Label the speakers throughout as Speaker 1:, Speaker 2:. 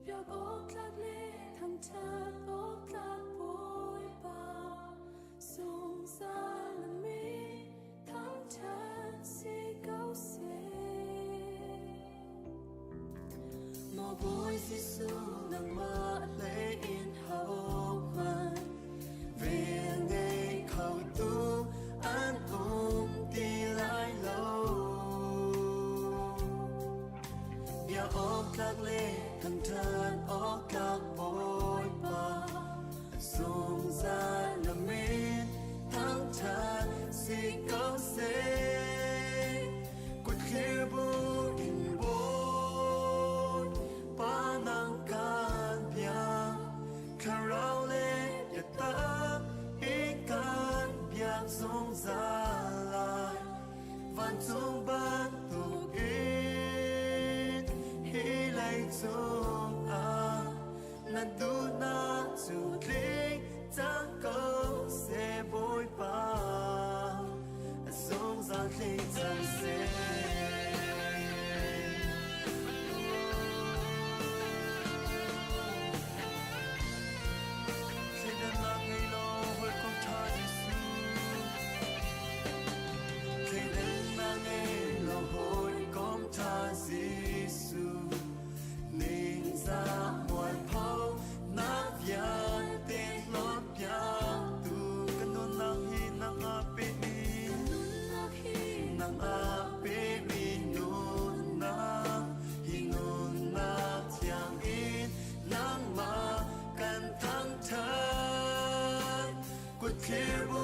Speaker 1: Biak ok lạc lệ Thawngṭha ok lạc bồi ba Song xa là mi Thawngṭha si cao se Mò bồi si su nang ma lệ in hậu man Về ngày khẩu tu an đi lại lâu Biak ok lạc lệ Thawngṭha ok lạc bồi ba Song xa là mi Thawngṭha si cao se Quật khía bu in bồn Ba nang can biak Khá rao lệ ya ta ý can biak song xa lại Văn chung ban tục ít Hi lây chung Nan du na chu linh Trang câu sẽ bối ba Song xa linh chẳng sẽ Khi đã là ngày lo với con tha Giêsu Khi đã là ngày lo với con tha Giêsu Nên ra ngoài phao nát viên tên lót viên tu Cần nôn nang hi nang a bê mi Nang a bê mi nôn nang Hi nôn nang thiang in Nang ma kan Thawngṭha Quật khía bu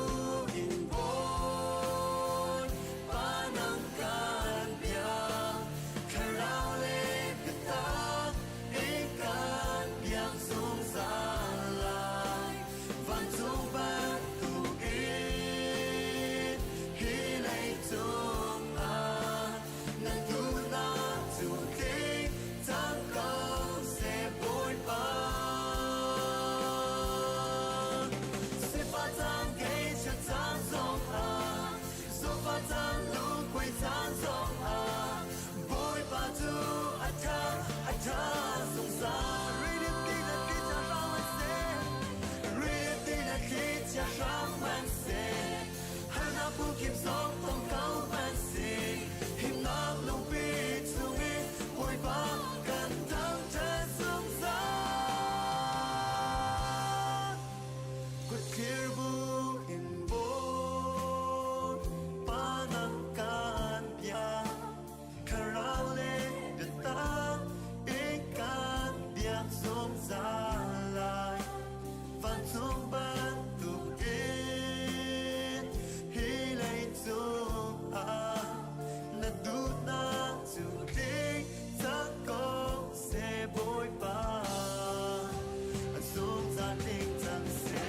Speaker 1: in bồn Ba nang can biak Khá rao lệ gật ta ý can biak song xa lại Văn chung ban tu ít Hi lây chung Nan du na chu linh Trang câu sẽ bối ba Sẽ phát trang gây cho trang dòng Số phát trang lưu quay trang dòng Bối ba tu a tha song xa Rian tin là khi cha rao man se Rian tin là khi cha rao man se Hai na bu kim song tông cao man se Him nang long bi chung in Bối ba kan Thawngṭha song xa Quật khía bu in bồn Ba nang can biak Khá rao lệ gật ta ý can biak song xa lại Văn chung ban tục ít Hi lây chung Nan du na chu linh Trang câu sẽ bối ba Song xa linh chẳng sẽ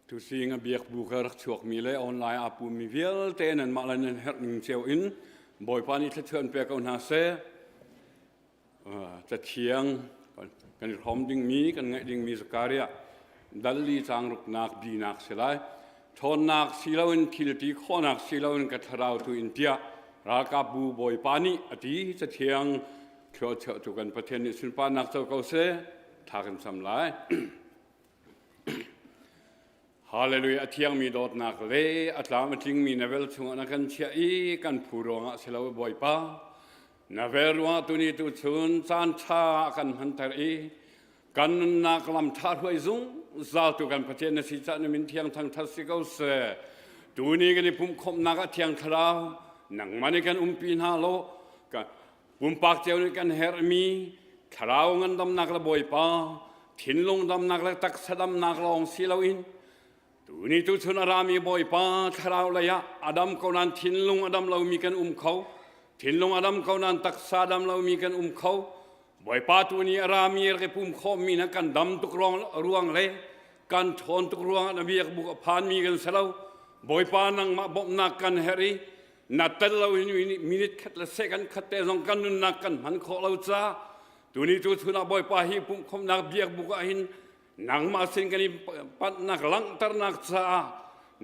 Speaker 2: Tu sing a biak buker chuak mi le online apu mi vial ten an malan an Hrengling cheu in boy pani tla chuan pe kaun ha se ta thiang kan rom ding mi kan ngai ding mi zakaria dalli chang ruk nak bi nak selai thon nak silawin thilti khonak silawin ka tharau tu india ra ka bu boy pani ati ta thiang thro thro tu kan pathen ni sin pa nak chau kau se thakan sam lai Hallelujah, atiang mi Dawtnak le, atlam ating mi navel chung anakan chia I kan purong silaw boy pa. Naverwa tu ni tu chun chan cha kan hantar I กันนักลำท่าหวยซุงซาตุกันประเทศนสิจันมินเทียงทางทัศน์เขาเสตูนี้กันปุ่มคมนักเทียงทราวนังมันกันปีนฮาโลกันปุ่มปากเจ้านี่กันเฮร์มีทราวงันดำนักละบอยป้าถิ่นลงดำนักละตักสะดำนักละองศิลาวินตูนี้ตุชนรามีบอยป้าทราวเลยะอดัมเขานั้นถิ่นลงอดัมเรามีกันเขาถิ่นลงอดัมเขานั้นตักสะดำเรามีกันเขาบ่อยป้าตัวนี้รามีอะไรปุ่มข้อมีนักกันดำตุกรองรวงเลยกันทนตุกรวงนบีกบุกพานมีกันเสลาบ่อยป้านังมาบ่นักกันเฮรีนัดเตลเรามินิทขัดละเซกันขัดเตะสองกันนุนนักกันมันขอเราจ้าตัวนี้ตัวทุนบ่อยป้าฮีปุ่มข้อนักเบียกบุกหินนังมาสินกันนี่ปัดนักลังตร์นักจ้า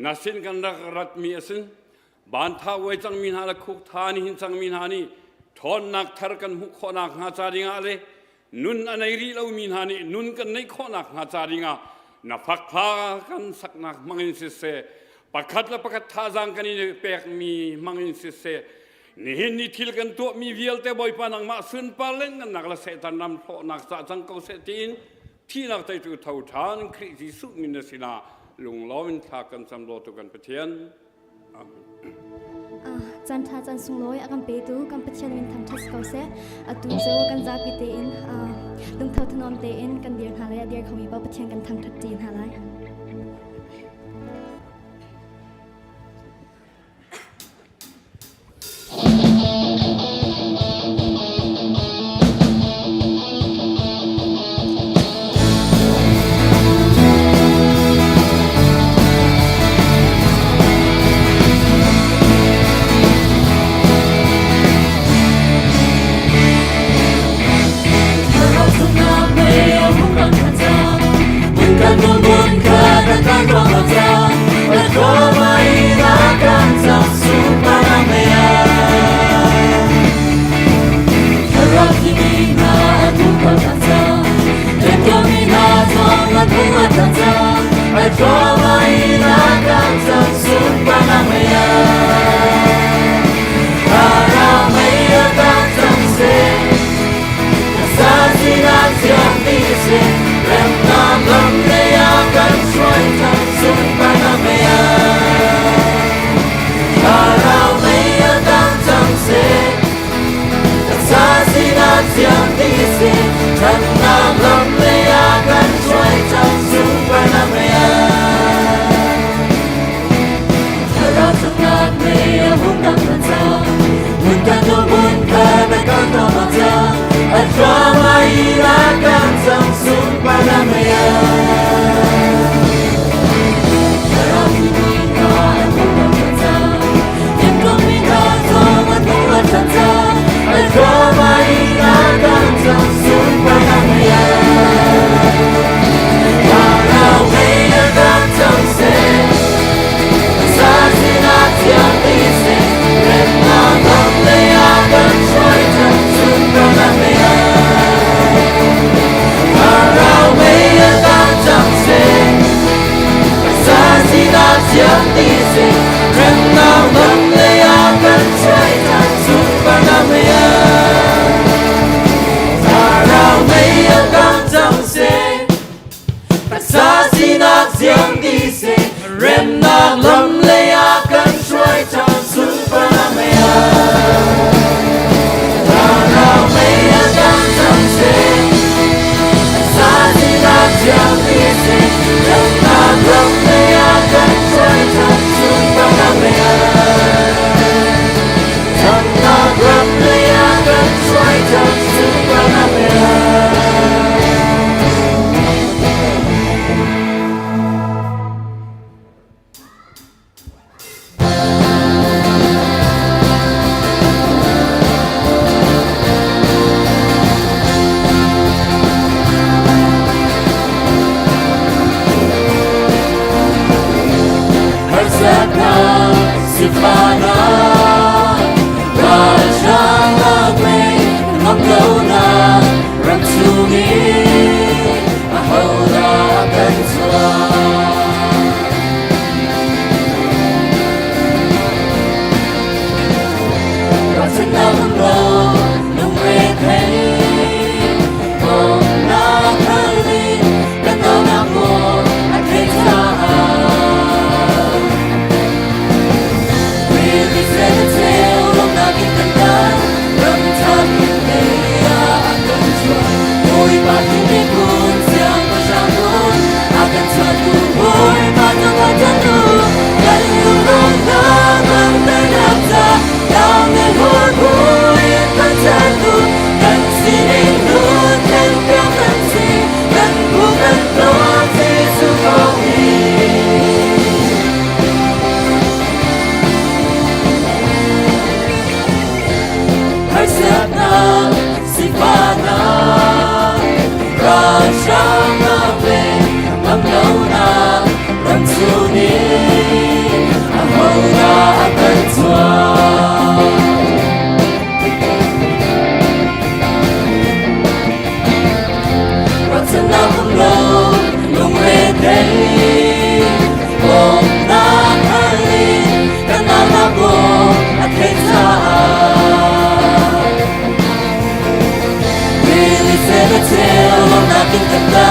Speaker 2: นัสินกันนักรัฐมีสินบ้านท้าไว้จังมินหาละคุกทานี่หินจังมินหานี่ทอนนักทารกันหุกขนักหาจาริงาเลยนุนอันไหนรีเรามินหานี่นุนกันในขนักหาจาริงานับพักพากันสักนักมังอินสิเสปักขัดละปักขัดท่าจังกันนี่เปกมีมังอินสิเสนี่เห็นนี่ทิลกันตัวมีเวียลเตบ่อยปานังมาสุนปาเล่งกันนักละเสตันนำพอนักสัจังเขาเสตินที่นักใจตัวเท่าทานคริสิสุมินสินาลุงล้อมินทากันสำรวจตัวกันเพียน
Speaker 3: จันทาจันสุงลอยอากันเปตูกันเปชันวินทางทัสเกาเซตุนเซวกันจากิเตอินลุงเท่าถนอมเตอินกันเดียร์หาเลยเดียร์เขามีเป้าเปชันกันทางทัดจีนหาเลย
Speaker 1: Drama irakan sang sun panamaya trang ngã về ngắm lâu na rắn su ni hầu na cơn xóa rắn chân na không lâu lung lên đây ôm na Hrengling kan na lago at Telmi naking kanta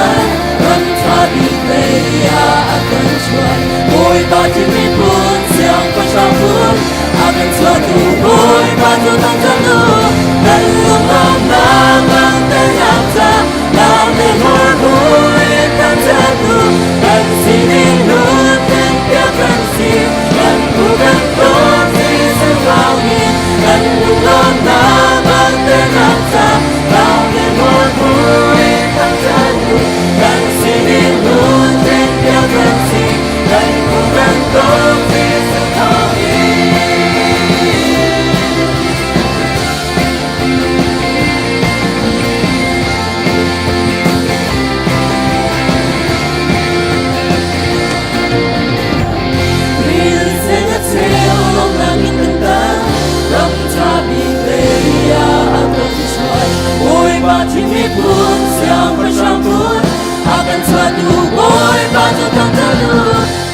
Speaker 1: Thawngṭha bigleya akan cuan Boy baju mipun siang pasapun akan suatu boy baju Tlangtaar dan lumang namang Tlangtaar lami boy Tlangtaar dan sini nutin piakan si dan bukan si sekawin dan lumang namang Tlangtaar lami boy Tlangtaar dan sini nutin piakan si dan bukan si sekawin. Chim pun siang bersambut akan suatu boy baju Tlangtaar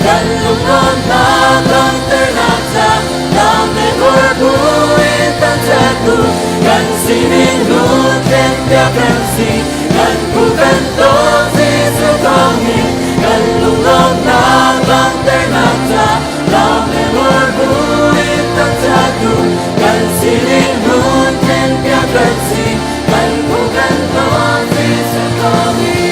Speaker 1: dan lumang nakang Tlangtaar lami boy Tlangtaar dan sini nutin piakan si dan bukan si sekawin dan lumang nakang Tlangtaar lami boy Tlangtaar dan sini nutin piakan si dan bukan si sekawin.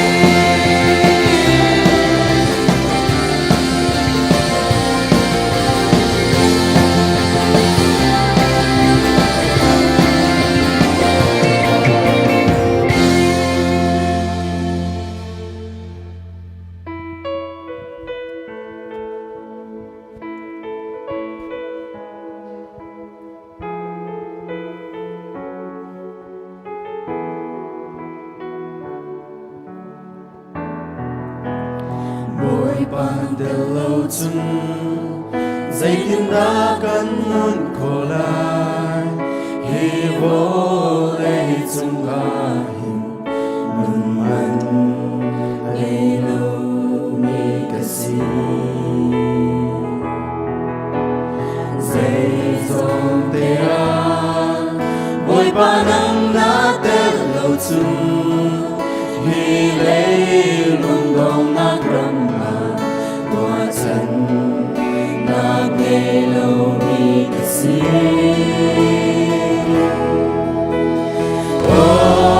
Speaker 1: Lâu chân dây tiếng đã cắn nôn khổ lại hi vô đây chung ga hình mừng mạnh đây lâu mi cái gì dây dòng tê an bồi ba năm đã tê lâu chân hi lấy lung đông nát râm na gelo mi kasi oh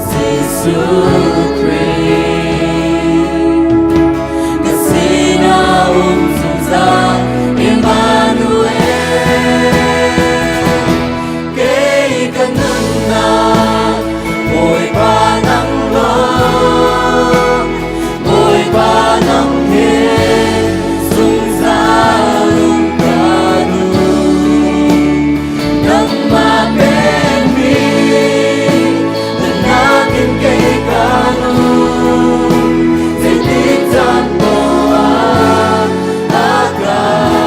Speaker 1: Jesus Christ kasi na sumsa Emmanuel kay kanun na boy pa ng Lord boy pa ng God.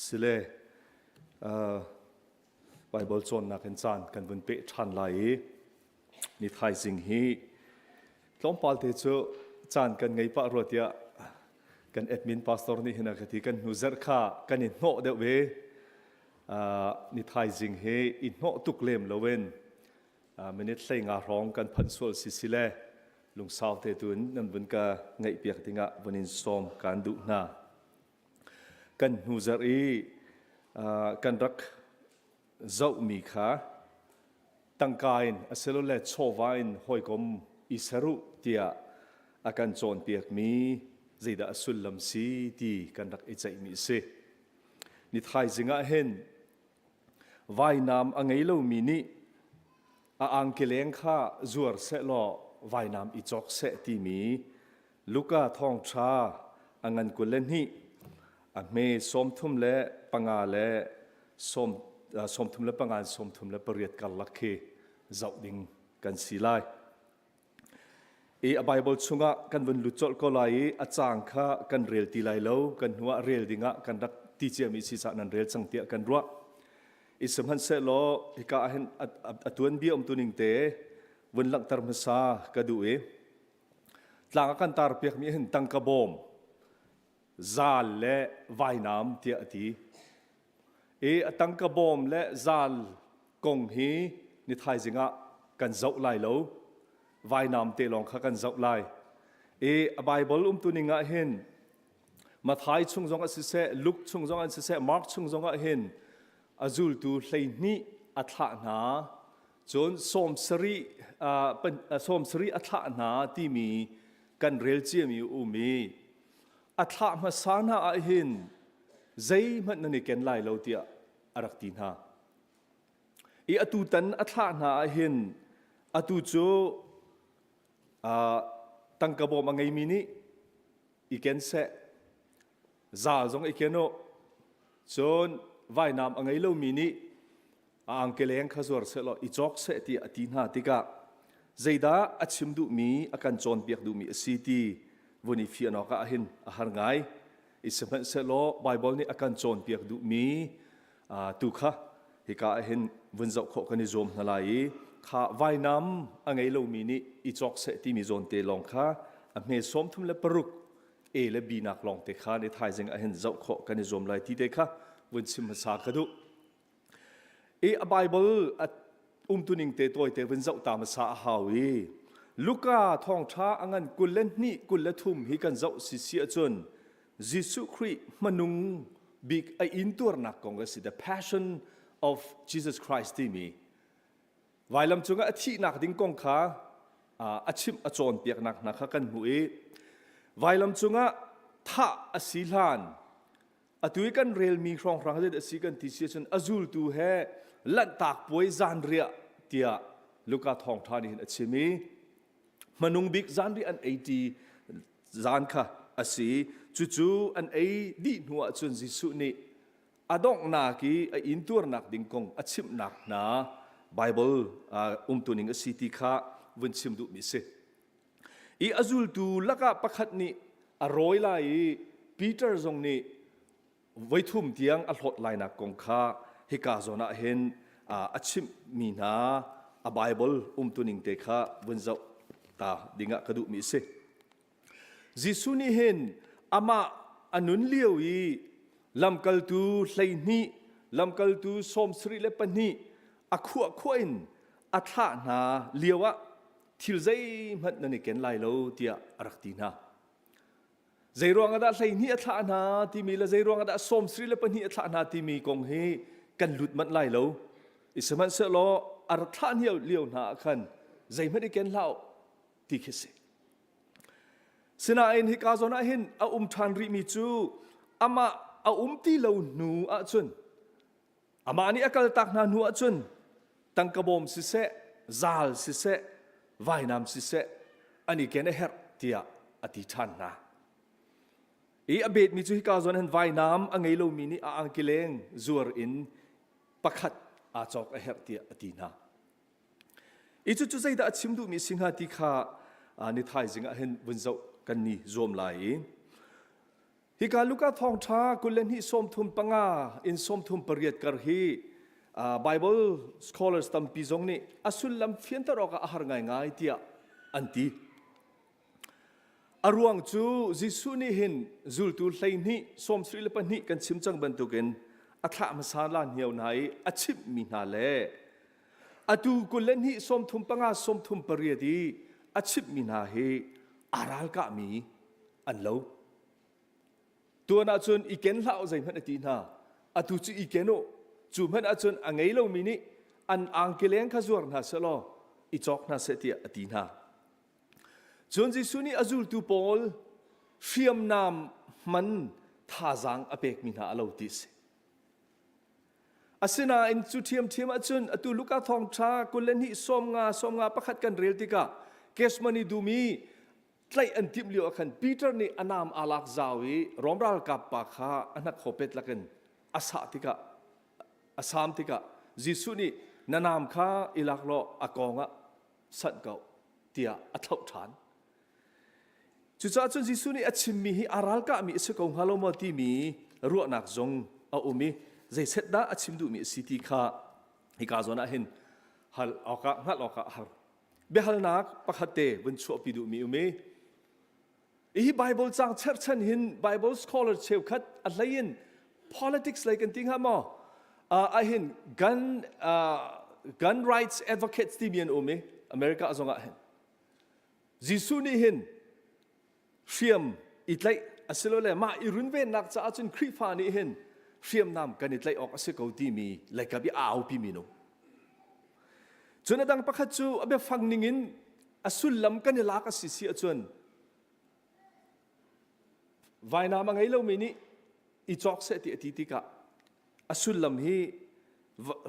Speaker 4: สิเลไบเบิลโซนนักเห็นจานกันบนเปะชันไหลนี่ไทยสิ่งฮีล้อมปาลเทโชจานกันไงปะรถยะกันเอ็ดมินพาสตอร์นี่เห็นอะไรที่กันนูเซอร์ข้ากันอินโนเดเวนี่ไทยสิ่งฮีอินโนตุกเลมเลเวนมันนี่ใส่งาร้องกันพันส่วนสิเลลุงสาวเทตุนนั่นบนกะไงเปียกติงะวันนี้ซ้อมการดุนากันนูเซอร์อีกันรักเจ้ามีขาตั้งกายอาศัยเล่โชวายหอยกลมอิสรุเตียอาการโจนเปียกมีใจดาสุลลัมซีที่กันรักอิจใจมีเสนิทายจิงะเห็นวายน้ำอังไงเล่ามีนี่อังเกลียงข้าจวดเสลอวายน้ำอิจอกเสที่มีลูกาทองชาอังันกุลเลนฮีเมสมทุมและปังอาและสมทุมและปังอาสมทุมและปริยัติกันลักเคเจ้าดิ่งกันสีไลไบเบิลชุงะกันบนลุจลก็ไลอาจารย์ข้ากันเรียลตีไลเลวกันหัวเรียลดิ่งะกันรักตีเจียมีศีรษะนันเรียลสังเตียกันรัวสมหันเสลอฮิกาเห็นตัวนี้อมตัวนิงเตวันหลังตรมสากระดูหลังกันตารเปียกมีเห็นตังกระบอมซาลและวายน้ำเตียตีตังกระบอมและซาลกงฮีนิทายจิงะกันเจ้าไลเลววายน้ำเตลองข้ากันเจ้าไลไบเบิลตัวนิงะเห็นมาทายชุงจงอันสิเสลุกชุงจงอันสิเสมาร์กชุงจงอันเห็นอาจูลตูเลยนี่อัฐานาจนสมสรีเป็นสมสรีอัฐานาที่มีกันเรลเจียมีอุมีอัฐามาสานาเห็นใจมันนั่นเองไล่เราเตียอารักตีนา อีอตูตันอัฐานาเห็นอตูโจตังกบมังไงมินิอีเกนเซซาจงอีเกโนจนไว้นำอังไงโลมินิอังเกเลงขจวรเสลออีจอกเสตีอตินาติกาใจดาอัชิมดูมีอาการจนเปียกดูมีสิตีวันนี้ฟิอันออกาเห็นอาหารไงอิสมันเสลอไบเบิลนี่อาการจนเปียกดูมีตุค่ะฮิกาเห็นวันเจ้าขอกันนิจมนั่นแหละข้าไว้นำอังไงโลมินิอีจอกเสตีมีจนเตลองค่ะอเมซอมทุมเลปรุกและบีนักลองเตค่ะในไทยจึงเห็นเจ้าขอกันนิจมเลยที่เตค่ะวันชิมภาษากระดูไบเบิลตุนิงเตตัวเตวันเจ้าตามสาหาวีลูกาทองช้าอังันกุลเล่นนี่กุลเล่ทุ่มฮิกันเจ้าสิเสียจนยิสุคริมนุงบิกไออินตัวนักกงก็สิ the passion of Jesus Christ ที่มีไว้ลำจงอาทินักดิ้งกงขาอาชิมอาจอนเปียกนักนักกันหุยไว้ลำจงอาท่าอสิลานตุยกันเรลมีครองครั้งเด็ดสิกันที่เสียจนอจูลตูเฮลันตากป่วยจานเรียเตียลูกาทองทานี่เห็นชิมีมนุงบิกจานเรียอันไอดีจานค่ะอสีจู่ๆอันไอดีหัวจนจิสุนี่อดองนากีไออินตัวนักดิ่งกงอชิมนักนาไบเบิลตัวนิงอสีติค่ะวันชิมดูมิเซอีอจูลตูลักะประคัดนี่อร่อยไล่ปีเตอร์จงนี่ไว้ทุ่มเตียงอลอดไลนักกงข้าฮิกาโซนาเห็นอาชิมมีนาไบเบิลตัวนิงเตค่ะวันเจ้าตาดิ่งกระดูมิเซจิสุนี่เห็นอามาอนุนเลี้ยวอีลำกัลตูไลนี่ลำกัลตูสมสรีเลปนี่อขวขวินอัฐานาเลี้ยวะทิลใจมันนั่นเองไลโลเตียรักตีนาใจรวงอดาไลนี่อัฐานาที่มีและใจรวงอดาสมสรีเลปนี่อัฐานาที่มีกงเฮกันหลุดมันไลโลอิสมันเสลออัฐานี่เลี้ยวนาขันใจมันเองเล่าที่คิดสนาอินฮิกาโซนาหินทานริมิจูอามาตีเหลาหนูจุนอามานี่กัลตักนาหนูจุนตังกบอมสิเสซาลสิเสไว้น้ำสิเสอันนี้แกนเฮร์เตียอธิษฐานนะอเบดมิจูฮิกาโซนาหินไว้น้ำอังไงโลมินีอังกิเลงจัวอินปักขัดจอกเฮร์เตียอธินาจุใจดาชิมดูมิสิงหาติขานิทายจึงเห็นวันเจ้ากันนี่รวมหลายฮิกาลูกาทองท้ากุลเลนฮิสมทุมปังอาอินสมทุมปริยัดกรฮีBible scholars ตั้มปีจงนี่อสุลลำเฟียนตรอกอาหารง่ายๆที่อันตีอรวงจูจิสุนี่เห็นจุลตูไลนี่สมสรีเลปนี่กันชิมจังบรรทุกันอัฐามสาลานเหี่ยวไหนอชิมมีนาเลอตูกุลเลนฮิสมทุมปังอาสมทุมปริยัดีอชิมมีนาเฮอารัลกะมีอันโลตัวน่าจนอีเกนเล่าใจมันอดีนาอตูจูอีเกโนจูมันอาจนอังไงโลมินิอันอังเกเลงขจวรนาเสลออีจอกนาเสตีอดีนาจนจิสุนีอจูลตูปอลเฟียมนามมันท่าจังอเปกมินาอลาวติสอาศินาอินจุเทียมอาจนอตูลูกาทองชากุลเลนิสมงาประคัดกันเรลติกาเกสมานีดูมีไลอันทิมเลียวขันปีเตอร์นี่อนามอาลักจาวีรอมรัลกับปากข้าอันนักขบเป็ดละกันอาสาติกาอาสามติกาจิสุนี่นานามข้าอิลักโลอากองะสันเกาเตียอัฐฐานจุดจ้าจนจิสุนี่อัชิมมีอารัลกะมีสกงฮัลโลมาที่มีรัวนักจงอุมีใจเสดาอัชิมดูมีสิทธิข้าฮิกาโซนาเห็นฮัลออกะฮัลออกะฮัลเบฮัลนักปักฮัตเตวันชั่วปีดูมีไบเบิลจังเชิดชันหินไบเบิลสคอลเลอร์เชลคัดอะไรยิน politics อะไรกันติ้งฮะมั้งหิน gun rights advocates ที่มีอันอเมริกาส่งเห็นจิสุนี่เห็นเฟียมอิตไลอัศโลเลมาอิรุนเวนนักจะอาจจะครีฟานี่เห็นเฟียมนำกันอิตไลออกอัศกาวที่มีเลยกับอีอาพิมิโนจนดังปักขจูอเบฟังนิ่งอัสุลลำกันอิลากสิสิจนวายนามังไงเราไม่นี่อีจอกเสติอธิติกะอสุลลำฮี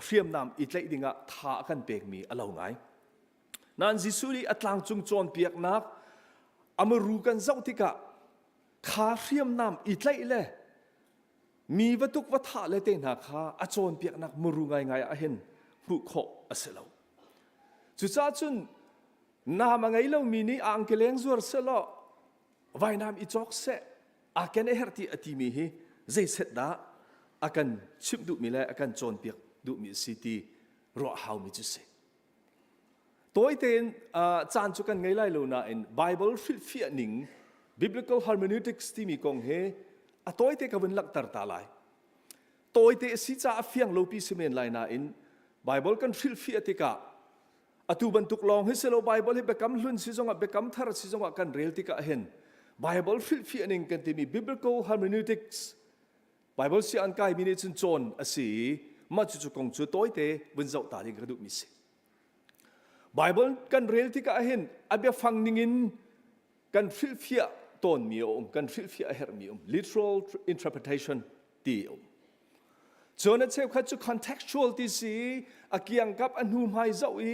Speaker 4: เรียมนำอิตเลดิงะท่ากันเปกมีอลาวไงนั่นจิสุรีอัตลังจุงโจนเปียกนักอเมรูกันเจ้าติกะข้าเรียมนำอิตเลเลยมีวัตถุวัฏฐะเลยเต็นหาข้าอโจนเปียกนักมรูไงไงเห็นผู้ขออเสลาจุดจ้าจุนนามังไงเรามีนี่อังเกลงซัวเสลาไว้นำอิจอกเสอากันเอฮร์ติอติมีฮีใจเสดดาอากันชิมดุมีเลยอากันโจนเปียกดุมีสิตีรัวหาวมีจุเสตัวเต็นจานจุกันไงไล่เรานะอิน Bible ฟิลนิง Biblical hermeneutics ที่มีกองเฮตัวเต็นกับวันลักตาตาไลตัวเต็นสิจ้าเฟียงโลปีสิเมนไลนะอิน Bible กันฟิลติกะตูบันทุกลองให้เซโล Bible ให้เบกัมลุนสิจงอ่ะเบกัมทาร์สิจงอ่ะกันเรียลติกะเห็น Bible ฟิลนิงกันที่มี Biblical hermeneutics Bible สิอันกายมีในจุนโจนอสีมาจุกงจุตัวเต็นวันเจ้าตาลิงกระดูกมิเสBible กันเรียลที่ก็เห็นอาเบียฟังนิงินกันฟิลฟิอาต้นมีกันฟิลฟิอาเฮร์มีliteral interpretation ตีจนเชื่อขัดจุ contextual ที่สีอาเกียงกับอันหูไม่เจ้าอี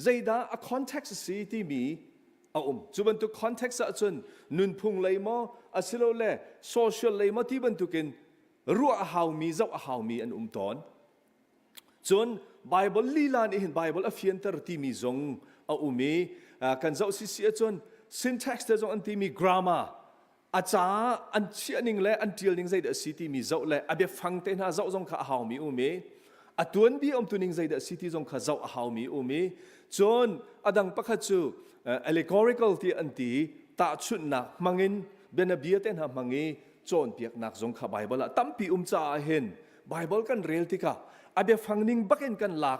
Speaker 4: ใจด้า a context สีที่มีจุบันตุ context จนนุนพุงเลยมั้งอาศิโลเล่ social เลยมั้งที่บันตุกินรัวหาวมีเจ้าหาวมีอันตอนจนBible ลีลานี่เห็น Bible อฟิอันเตอร์ที่มีจงมีกันเจ้าสิเสียจน syntax เตจงอันที่มี grammar อาจารย์อันเชียนิงเล่อันเทียลนิงใจเดสิที่มีเจ้าเล่อาเบียฟังเต้นหาเจ้าจงข้าหาวมีอัตวนบีตุนิงใจเดสิที่จงข้าเจ้าหาวมีจนอดังปักขจู allegorical ที่อันที่ตาชุดนักมังินเบนเบียเต้นหามังีจนเปียกนักจงข้า Bible ละตั้มปีจ่าเห็น Bible กันเรียลติกะอาเบียฟังนิงบักเอ็นกันหลัก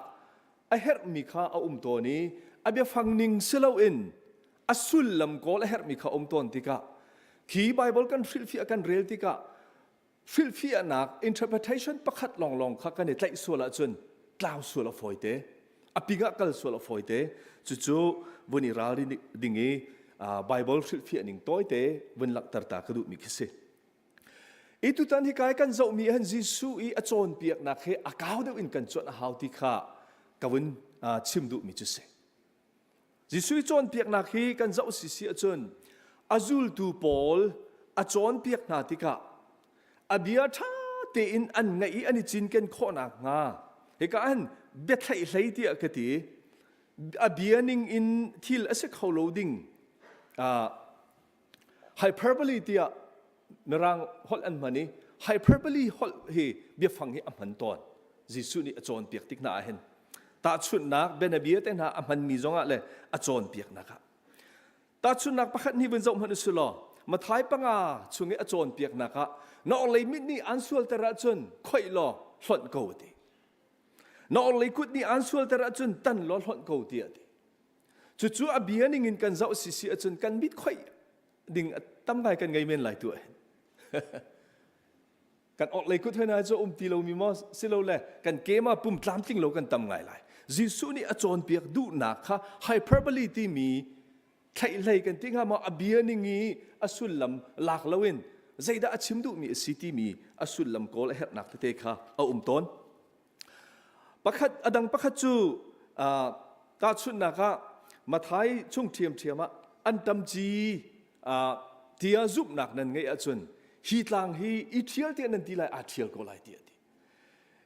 Speaker 4: ไอเฮร์มีข้าตัวนี้อาเบียฟังนิงเซลอินอสุลลำโกลเฮร์มีข้าตัวติกะขีไบเบิลกันฟิลฟิอากันเรียลติกะฟิลฟิอานัก interpretation ประคัดลองข้ากันในใจส่วนละจนกล่าวส่วนละฝอยเตอปิกะกัลส่วนละฝอยเตจู่ๆวันนี้เราดิ่งงี้ไบเบิลฟิลฟิอานิงตัวเตวันหลักตาๆกระดูกมีคิดitu tan hikai kan zau mi han jisu I achon piak na khe akaw deu in kan chon hau ti kha kawun chim du mi chu se jisu chon piak na khi kan zau si si achon azul tu pol achon piak na ti kha abia tha te in an ngai ani chin ken kho na nga he ka an be thai hlei ti ka ti abia ning in thil ase kholo ding hyperbole tiนรางฮอลอันมันนี่ไฮเปอร์บลีฮอลเฮเบียฟังเฮอมันตอนจิสุนี่อจอนเปียกติกนาเห็นตาชุดนักเบนเบียเต้นหาอมันมีจงอะไรอจอนเปียกนะครับตาชุดนักประคัดนี่เป็นจงมันสุลมาท้ายปังอาช่วงนี้อจอนเปียกนะครับนอกเลยมิดนี่อันส่วนแต่ละจนค่อยรอหล่นเกาตีนอกเลยกุดนี่อันส่วนแต่ละจนตันรอหล่นเกาตีจู่ๆอเบียนี่เงินกันเจ้าสิสิจนกันมิดค่อยดิ่งตั้มไงกันไงเมนหลายตัวกันออกเลยกุดให้นายจะตีเรามีมั้งสิเราแหละกันเกมาปุ่มตามจริงเรากันทำไงไรจิสุนี่อจอนเปียกดูหนักค่ะไฮเปอร์บลีที่มีใครเลยกันที่ข้ามาอเบียนี่งี้อสุลลำหลักละเว้นใจได้ชิมดูมีสิที่มีอสุลลำโกลเฮหนักเตะค่ะต้นประคัดอดังประคัดจูตาชุดนักค่ะมาท้ายช่วงเทียมอันตำจีเทียจุบหนักนั่นไงอาจารย์ฮีตลังฮีอีเทียลเทียนันทีไรอาเทียลก็ไล่เดียดี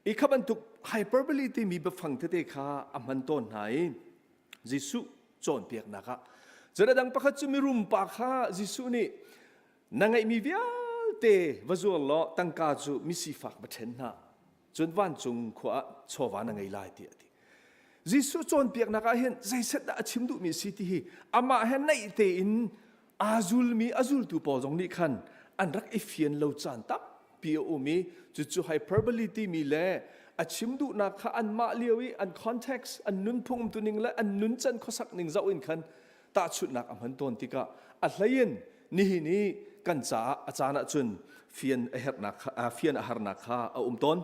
Speaker 4: อีขบันทุกไฮเปอร์บลีที่มีแบบฟังเตะค่ะอามันต้นไหนจิสุจอนเปียกนะคะจะได้ดังประคัดจะมีรุมปากค่ะจิสุนี่นั่งไงมีวิลเตวะจวลล้อตั้งกาจูมิสิฟักบัเทนนะจนวันจงขวาชวานั่งไงไล่เดียดีจิสุจอนเปียกนะคะเห็นใจเสด็จชิมดูมีสิทธิอามาเห็นในเตอินอาซุลมีอาซุลตูปอจงนี่ขันอันรักอิฟิยนเราจานตับปีโอมีจู่ๆไฮเปอร์บลีที่มีแลอาชิมดูนักอันมาเลียวีอันคอนเท็กซ์อันนุนพุ่งตัวหนึ่งและอันนุนจันข้อสักหนึ่งเจ้าอินขันตาชุดนักอันพันต้นที่ก็อัลเลนนี่กันจ้าอาจารย์จุนฟิยนอาหารนักฟิยนอาหารนักข้าต้น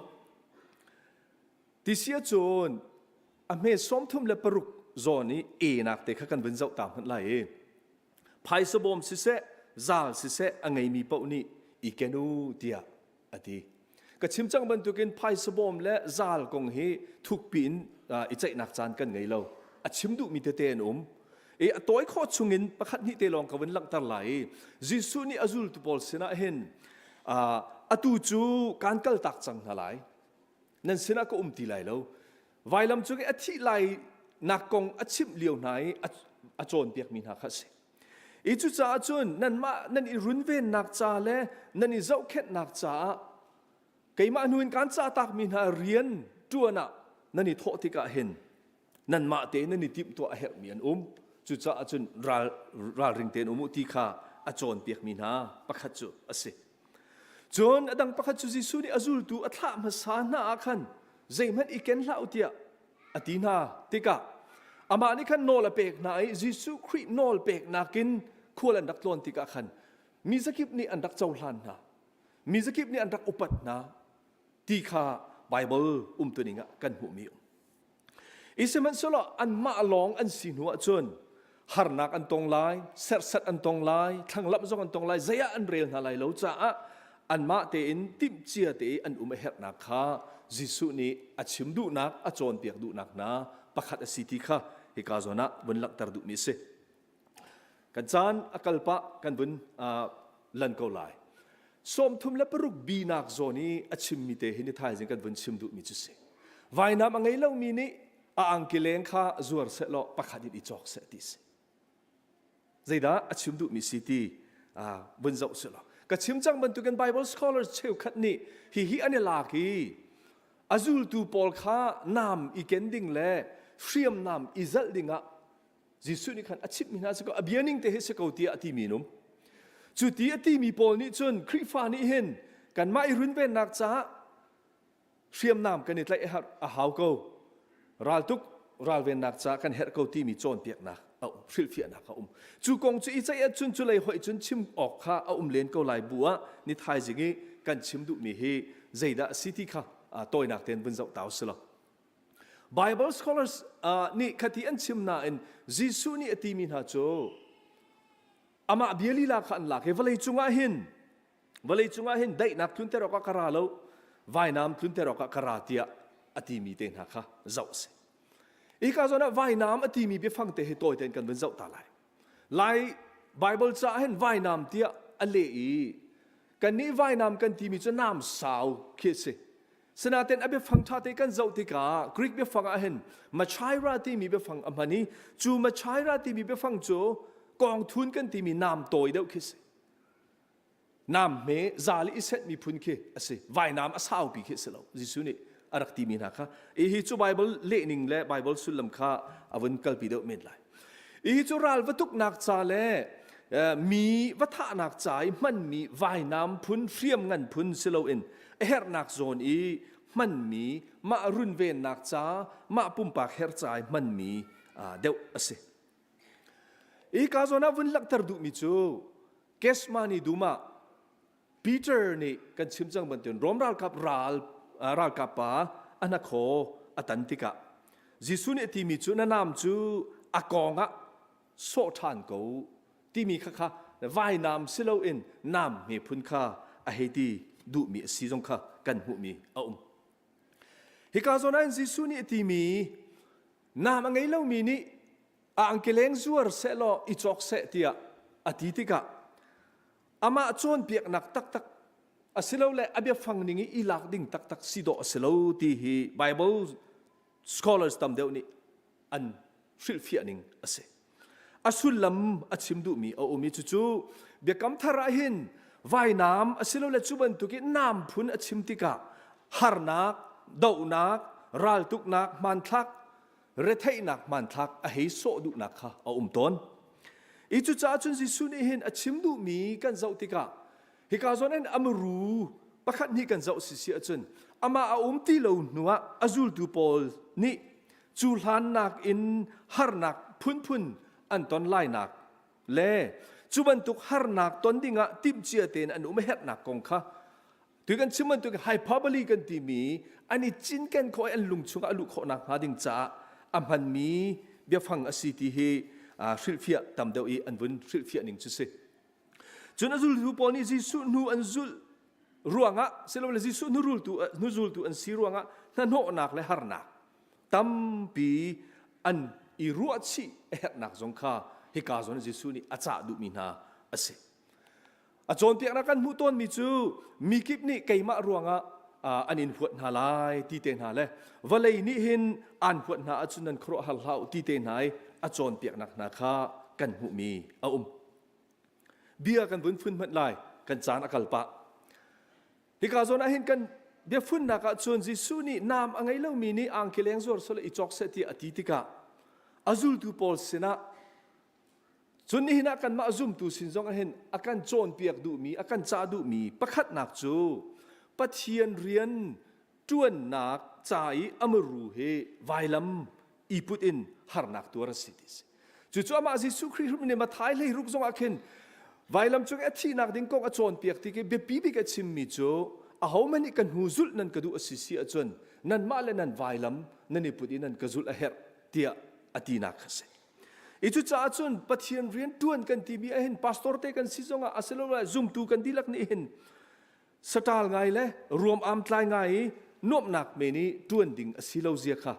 Speaker 4: ที่เสียจนอเมซอมทุ่มและปรุกโซนี่นักแต่ข้ากันเป็นเจ้าตามกันไล่ไพ่สบอมสิเสซาลสิเสอังไงมีเป้านี่อีแกนูเดียอดี กชิมจังบันตุกินไพ่สบอมและซาลกงเฮทุกปีนอิจัยนักจานกันไงเราชิมดูมีเตนตัวไอ้ข้อชุงินประคัดนี้เตลองกับวันลังตาไหลจิสุนี่อจุลตุบอลเสนาเห็นตูจูการกัลตักจังหลายนั่นเสนาก็ตีไหลแล้วไวลำจูกอธิไหลนักกงชิมเลี้ยวไหนโจนเปียกมีนักขัดอีจุจ้าจนนั่นอีรุนเวนนักจ้าและนั่นอีเจ้าเข็ดนักจ้าไก่มาหนุนการจ้าตักมีนาเรียนตัวน่ะนั่นอีโทษที่กะเห็นนั่นมาเตนั่นอีทิมตัวเห็ดเมียนจุจ้าจนราริงเตนมุติข้าโจนเปียกมีนาประคัดจูเสจนดังประคัดจูจิสุนี่อจุลตูอัฐามาสานาขันใจมันอีเกนลาอุติยาอตินาติกะอามานี่ขันโนลเปกนาไอจิสุคริโนลเปกนากินควรอันดักลอนติกะขันมีสกิปนี่อันดักเจ้าหลานนะมีสกิปนี่อันดักอุปัตนะติกะไบเบิลตัวนี้งะกันหูมีอิสมันสละอันมาลองอันสินหัวจนฮาร์นักอันตรงไลเซร์อันตรงไลทั้งลับจงอันตรงไลใจอันเรียนอะไรแล้วจ้าอันมาเตอินติมเจียเตอันเฮนักข้าจิสุนี่ชิมดูนักโจนเปียกดูนักนะประคัดสิทธิข้าฮิกาโซนะบนหลักตรดุมิเสกันจานอักลปะกันบนลันเกาไลสมทุมและปรุกบีนักโซนี่ชิมมิเตหินิทายจึงกันบนชิมดูมิจุเสไว้น้ำอังไงเล่ามีนี่อังกิเลงข้าจวดเสลอประคัดอิจอกเสติเสใจด้าชิมดูมิสิทีบนเจ้าเสลอก็ชิมจังบรรทุกัน Bible scholars เชื่อขัดนี่ฮิอันนี้ลากีอาจุลตูปอลข้านามอีเกนดิ้งเล่เฟียมนามอิซัลดิ้งะจิสุนี่ขันอาชิบมินาสก็อเบียนิงเตหิสกาวตีอติมีนุมจุดที่อติมีปอลนี่จนคริฟานี่เห็นกันมาอิรุนเวนนักจ้าเฟียมนามกันนี่ไล่หาวกูรัลตุกรัลเวนนักจ้ากันเฮร์กาวตีมีโจนเปียกนักฟิลเฟียนักจูกงจูอีใจจุนจุเลยหอยจุนชิมออกข้าเลนก็ไหลบัวนี่ไทยสิ่งนี้กันชิมดูมีเฮใจด้าสิที่ข้าตัวนักเต้นบนเจ้าเต่าสละ Bible scholars นี่คดีอันชิมนาอินจิสุนี่อติมินาโจอามาเบียลีลาขันลาเกวเลยจุงอาหินได้นักทุนเตรอกกระราโลวายน้ำทุนเตรอกกระราเตียอติมีเตนหักข้าเจ้าเสอีกาโซนะวายน้ำอติมีไปฟังเตะตัวเต้นกันบนเจ้าตาไลBible จะเห็นวายน้ำเตียอเลอีกันนี้วายน้ำกันที่มีจะน้ำสาวเคิดสิสนาเต็นอเบฟังท่าเตกันเจ้าติกากรีกเบฟังเห็นมาใช้ราที่มีเบฟังอันนี้จูมาใช้ราที่มีเบฟังโจกองทุนกันที่มีน้ำโตยเดียวคิดสิน้ำเมซาลิอิเซตมีพุนคิดสิวายน้ำอาสาวปีคิดสิเราจิสุนี่อารักที่มีนะคะอีจูไบเบิลเล่นิงและไบเบิลสุลลัมข้าอวันกัลปีเดียวเม็ดไหลอีจูรัลวัตุกนักจ่าเล่มีวัฒนักจ่ายมันมีวายน้ำพุนเฟียมเงินพุนสิเราเองเฮร์นักโซนอีมันมีมารุนเวนนักจ่ามาปุ่มปากเฮร์จ่ายมันมีเดียวสิอีกาโซนาวันลักตรดุมิจูเกสมานีดูมาปีเตอร์นี่กันชิมจังบันเทิงรวมรัลกับรัลกับป้าอันนักโคอัตันติกะจิสุนี่ที่มีจูนั่นนามจูอากองะโซทานกูที่มีข้าว่ายน้ำสิเราเองน้ำมีพุนข้าอาเฮดีดูมีสีจงข้ากันหูมีฮิกาโซนันจิสุนี่ที่มีน้ำอังไงเล่ามีนี่อังเกลงซัวร์เซลอิจอกเซตียอดีติกะอามาโจนเปียกนักตักสิเราเลยอเบียฟังนิ่งอีหลักดิ่งตักสิโดสิเราที่ฮี Bible scholars ตามเดียวนี้อันฟิลเฟียนิ่งเสสุลลัมชิมดูมีมีจู่เบียกำทาราหินวายน้ำสิเราเลยจุบันตุกิน้ำพุนชิมติกะฮาร์นักดาวนักรัลตุกนักมันทักเรทัยนักมันทักเฮโซดุนักค่ะต้นอีจู่จ้าจุนจิสุนี่เห็นชิมดูมีกันเจ้าติกะฮิกาโซนันอเมรูประคัดนี้กันเจ้าสิเสียจนอามาตีเหล่านัวอาจุลตูปอลนี่จูลานนักอินฮาร์นักพุนอันตอนไล่นักเล่จุบันตุกฮาร์นักตอนดิ่งติมเจียเตนอันไม่เห็นนักกงค่ะถึงกันชิมันตุกไฮพาบลีกันที่มีอันนี้จินกันคอยอันลุงชงอันลุกขนักหาดิ่งจ้าอันพันมีเบียฟังอสิติเฮฟิลเฟียตามเดียวอันวันฟิลเฟียนิ่งจุดเสจนอาจุลทูปอนี่จิสุนูอันจุล ruanga selo le jisu nuzul tu an si ruanga nan ho nak le har nak tampi an i ruat si het nak zong kha hi ka zon jisu ni acha du mi na ase a chon piak na kan mu ton mi chu mi kip ni keima ruanga anin phuat na lai ti te na le valei ni hin an phuat na achunan khro hal hau ti te nai a chon piak nak na kha kan hu mi a bia kan bun phun mat lai kan chan akal pa hi ka zon a hin kan bia phun na ka chon jisu ni nam angai lo mi ni ang keleng zor sole i chok se ti ati tika azul tu pol sena chun ni hina kan ma azum tu sin zong a hin akan chon piak du mi akan cha du mi pakhat nak chu pathian rian tuan nak chai amaru he vailam I put in har nak tu rasitis chu chu ama jisu christ ne ma thai le ruk zong akhen vailam chu a thi nak ding kong a chon piak ti ke be pi bi ka chim mi chu a how many kan huzul nan kadu asisi a chon nan ma le nan vailam nan ni put in nan kazul a her tia atina khase itu cha chun pathian rian tuan kan ti bi a hin pastor te kan si zonga aselo zoom tu kan dilak ni hin satal ngai le ruam am tlai ngai nop nak me ni tuan ding asilo zia kha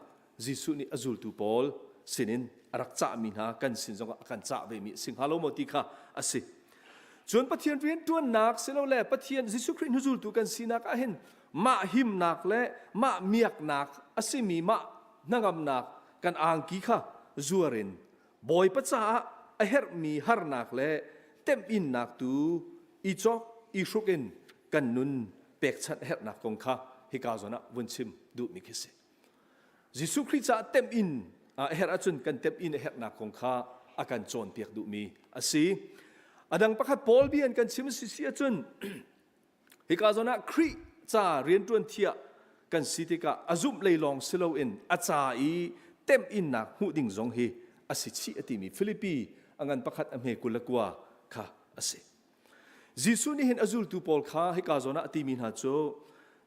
Speaker 4: jisu ni azul tu pol sinin arak cha mi na kan sin zonga kan cha ve mi sing halo moti kha ase chun pathian rian tuan nak selo le pathian jisu christ huzul tu kan sinak a hin ma him nak le ma miak nak asimi ma nangam nak kan ang ki kha zuarin boy pacha a her mi har nak le tem in nak tu I chok I shukin kan nun pek chat her nak kong kha hi ka zona vun chim du mi kise jisu christ cha tem in a her achun kan tem in her nak kong kha akan chon piak du mi asi adang pakhat pol bian kan chim si si achun hi ka zona khri cha rian tuan thia kan sitika azum leilong silo in acha I tem in nak hu ding zong hi asichi atimi Philippi angan pakhat amhe kulakwa kha ase jisu ni hin azul tu pol kha hi ka zona atimi na cho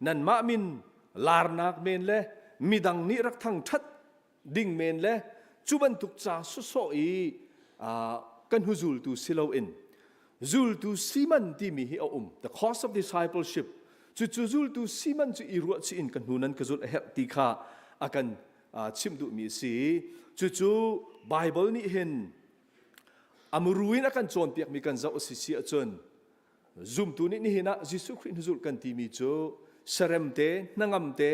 Speaker 4: nan ma min larnak men le midang ni rak thang that ding men le chuban tuk cha so so I kan huzul tu silo in zul tu siman ti mi hi the cost of discipleship chu zul tu siman chu I ruat chi in kan hunan kazul a her ti kha akan chim du mi si chu bible ni hin amuruin akan chon piak mi kan zau si si achon zoom tu ni hina jisu christ huzul kan ti mi chu saremte nangamte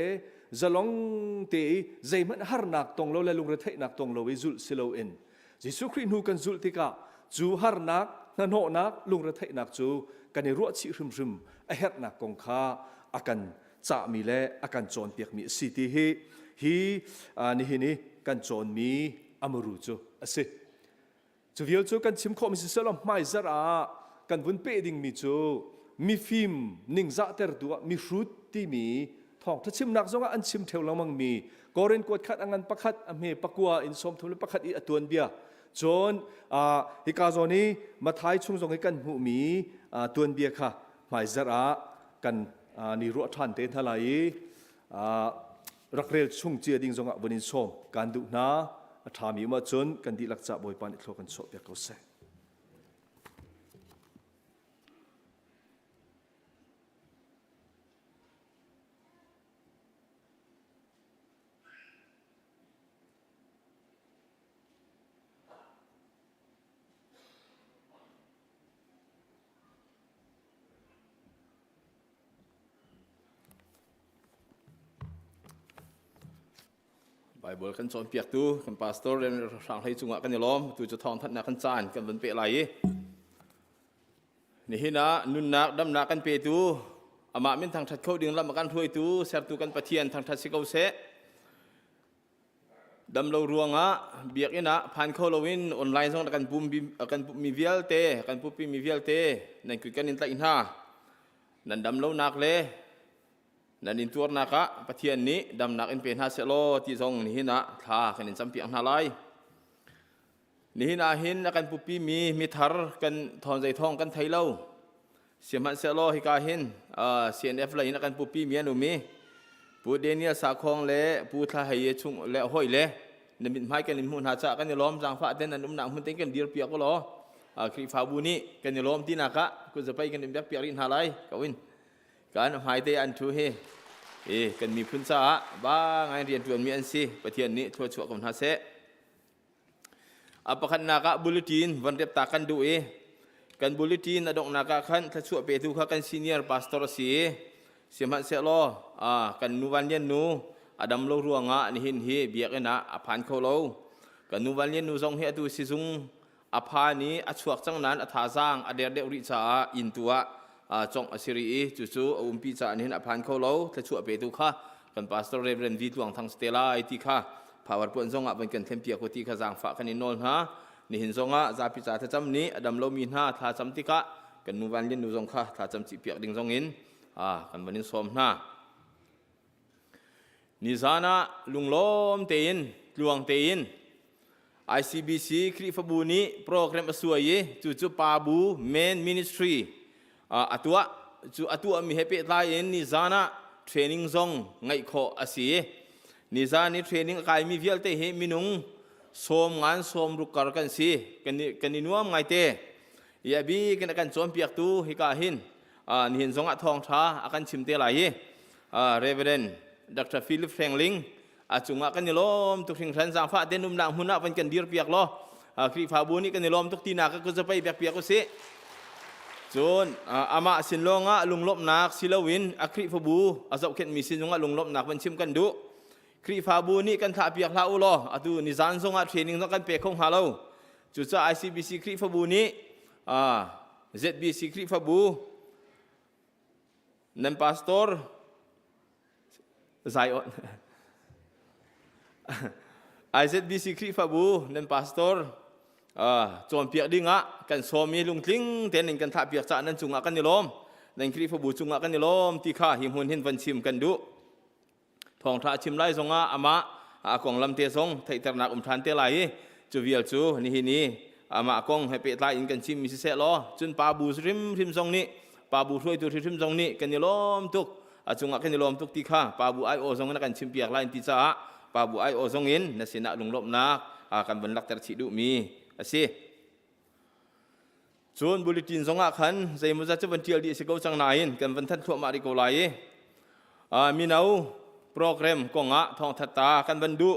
Speaker 4: zalong te zaiman har nak tong lo la lung ra thai nak tong lo we zul silo in jisu christ hu kan zul tika chu har nak nan ho nak lung ra thai nak chu kan ni ruat chi hrim hrim a her nak kong kha akan cha mi le akan chon piak mi si ti hi ni hini kan chon mi amuru chu ase chu viol chu kan chim kho mi selom mai zara kan bun pe ding mi chu mi phim ning za ter tu mi fruit ti mi thong tha chim nak zonga an chim theu lamang mi koren kot khat angan pakhat ame pakwa in som thum pakhat I atun bia chon hi ka zoni mathai chung zong hi kan hu mi tuan bia kha mai zara kan ni ro than te thalai rakrel chung chia ding zonga bonin som kan du na thami ma chon kan di lakcha boy pan thlo kan so pya ko se
Speaker 5: Bible kan chon piak tu kan pastor dan sang hai chunga kan yalom tu chu thong that na kan chan kan ban pe lai ni hina nun nak dam na kan pe tu ama min thang that kho ding lam kan thui tu ser tu kan pathian thang that sikau se dam lo ruanga biak ina phan kho lowin online song kan pum mi vial te kan pu pi mi vial te nan ku kan in ta in ha nan dam lo nak le nan in tuar naka pathian ni dam nak in pen ha selo ti zong ni hina tha kan in champi ang halai ni hina hin kan pupi mi thar kan thon jai thong kan thailo siaman selo hi ka hin CNF la in kan pupi mi anu mi pu denial sa khong le pu tha hai chung le hoi le namin mai kan in mun ha cha kan ni lom jang fa den an na mun ten kan dir piak ko lo kri fa bu ni kan ni lom ti naka ku zapai kan in bak piak rin halai ka win การหายเตอันทุเฮกันมีพื้นษาบ้างไงเรียนตัวมีอันซีประเทศนี้ทั่วชั่วกันฮาเซapa kan naga bulletin van rep takan du kan bulletin adok naga kan thachu pe tu kha kan senior pastor si siamat se lo kan nuwan yen nu adam lo ruanga ni hin hi biak na aphan kho lo kan nuwan yen nu jong he tu si jung apha ni achuak chang nan atha jang ader de ri cha in tua chong asiri chu chu umpi cha ni hin aphan kho lo thachu pe tu kha kan pastor reverend vi tuang thang stella it kha power point zonga ban kan thempia ko ti kha jang fa kan inol ha ni hin zonga za pi cha thacham ni adam lo min ha tha cham ti ka kan nu wan lin nu zong kha tha cham chi piak ding zong in kan banin som na ni zana lunglom tein luang tein ICBC kri fabu ni program asuai chu chu pa bu main ministry atua mi happy lai in ni zana training zong ngai kho asi ni zani training kai mi vial te he minung som ngan som rukar kan si kan nuam ngai te ya bi kan chom piak tu hi ka hin ni hin zonga Thawngṭha akan chim te lai Reverend Dr. Philip Hrengling achunga kan nilom tu thing than jang fa denum na huna van kan dir piak lo kri pha bu ni kan nilom tuk ti na ka ko japai piak ko se chon ama sinlonga lunglop nak silawin akri pha bu azau khet mi sinunga lunglop nak van chim kan duครีฟาบูนี่กันถ้าเปียกลาอุลอดูนิจานทรงอาเทรนนิ่งต้องกันเปียกคงหาเราจุดจะ ICBC ครีฟาบูนี่ZBC ครีฟาบูนั่นพาสตอร์ไซออนZBC ครีฟาบูนั่นพาสตอร์จอมเปียกดิ่งกันสอมีลุงทิ้งเต้นกันถ้าเปียกจะนั่นจุงกันนิลมนั่นครีฟาบูจุงกันนิลมที่ข้าหิมหุ่นหินวันชิมกันดูThawngṭha chim lai zonga ama akong lam te song thai tarnak than te lai chu vial chu ni hi ni ama akong happy lai in kan chim mi se lo chun pa bu rim song ni pa bu throi tu rim song ni kan lom tuk achunga kan lom tuk ti kha pa bu ai o song na kan chim piak lai ti cha pa bu ai o song in na sina lunglop na kan ban lak tar chi du mi ase chun bulletin zonga khan zai mu za chu ban tial di se ko chang na in kan ban than thua ma ri ko lai mi nau program กงะทองทัตตากันบรรดุ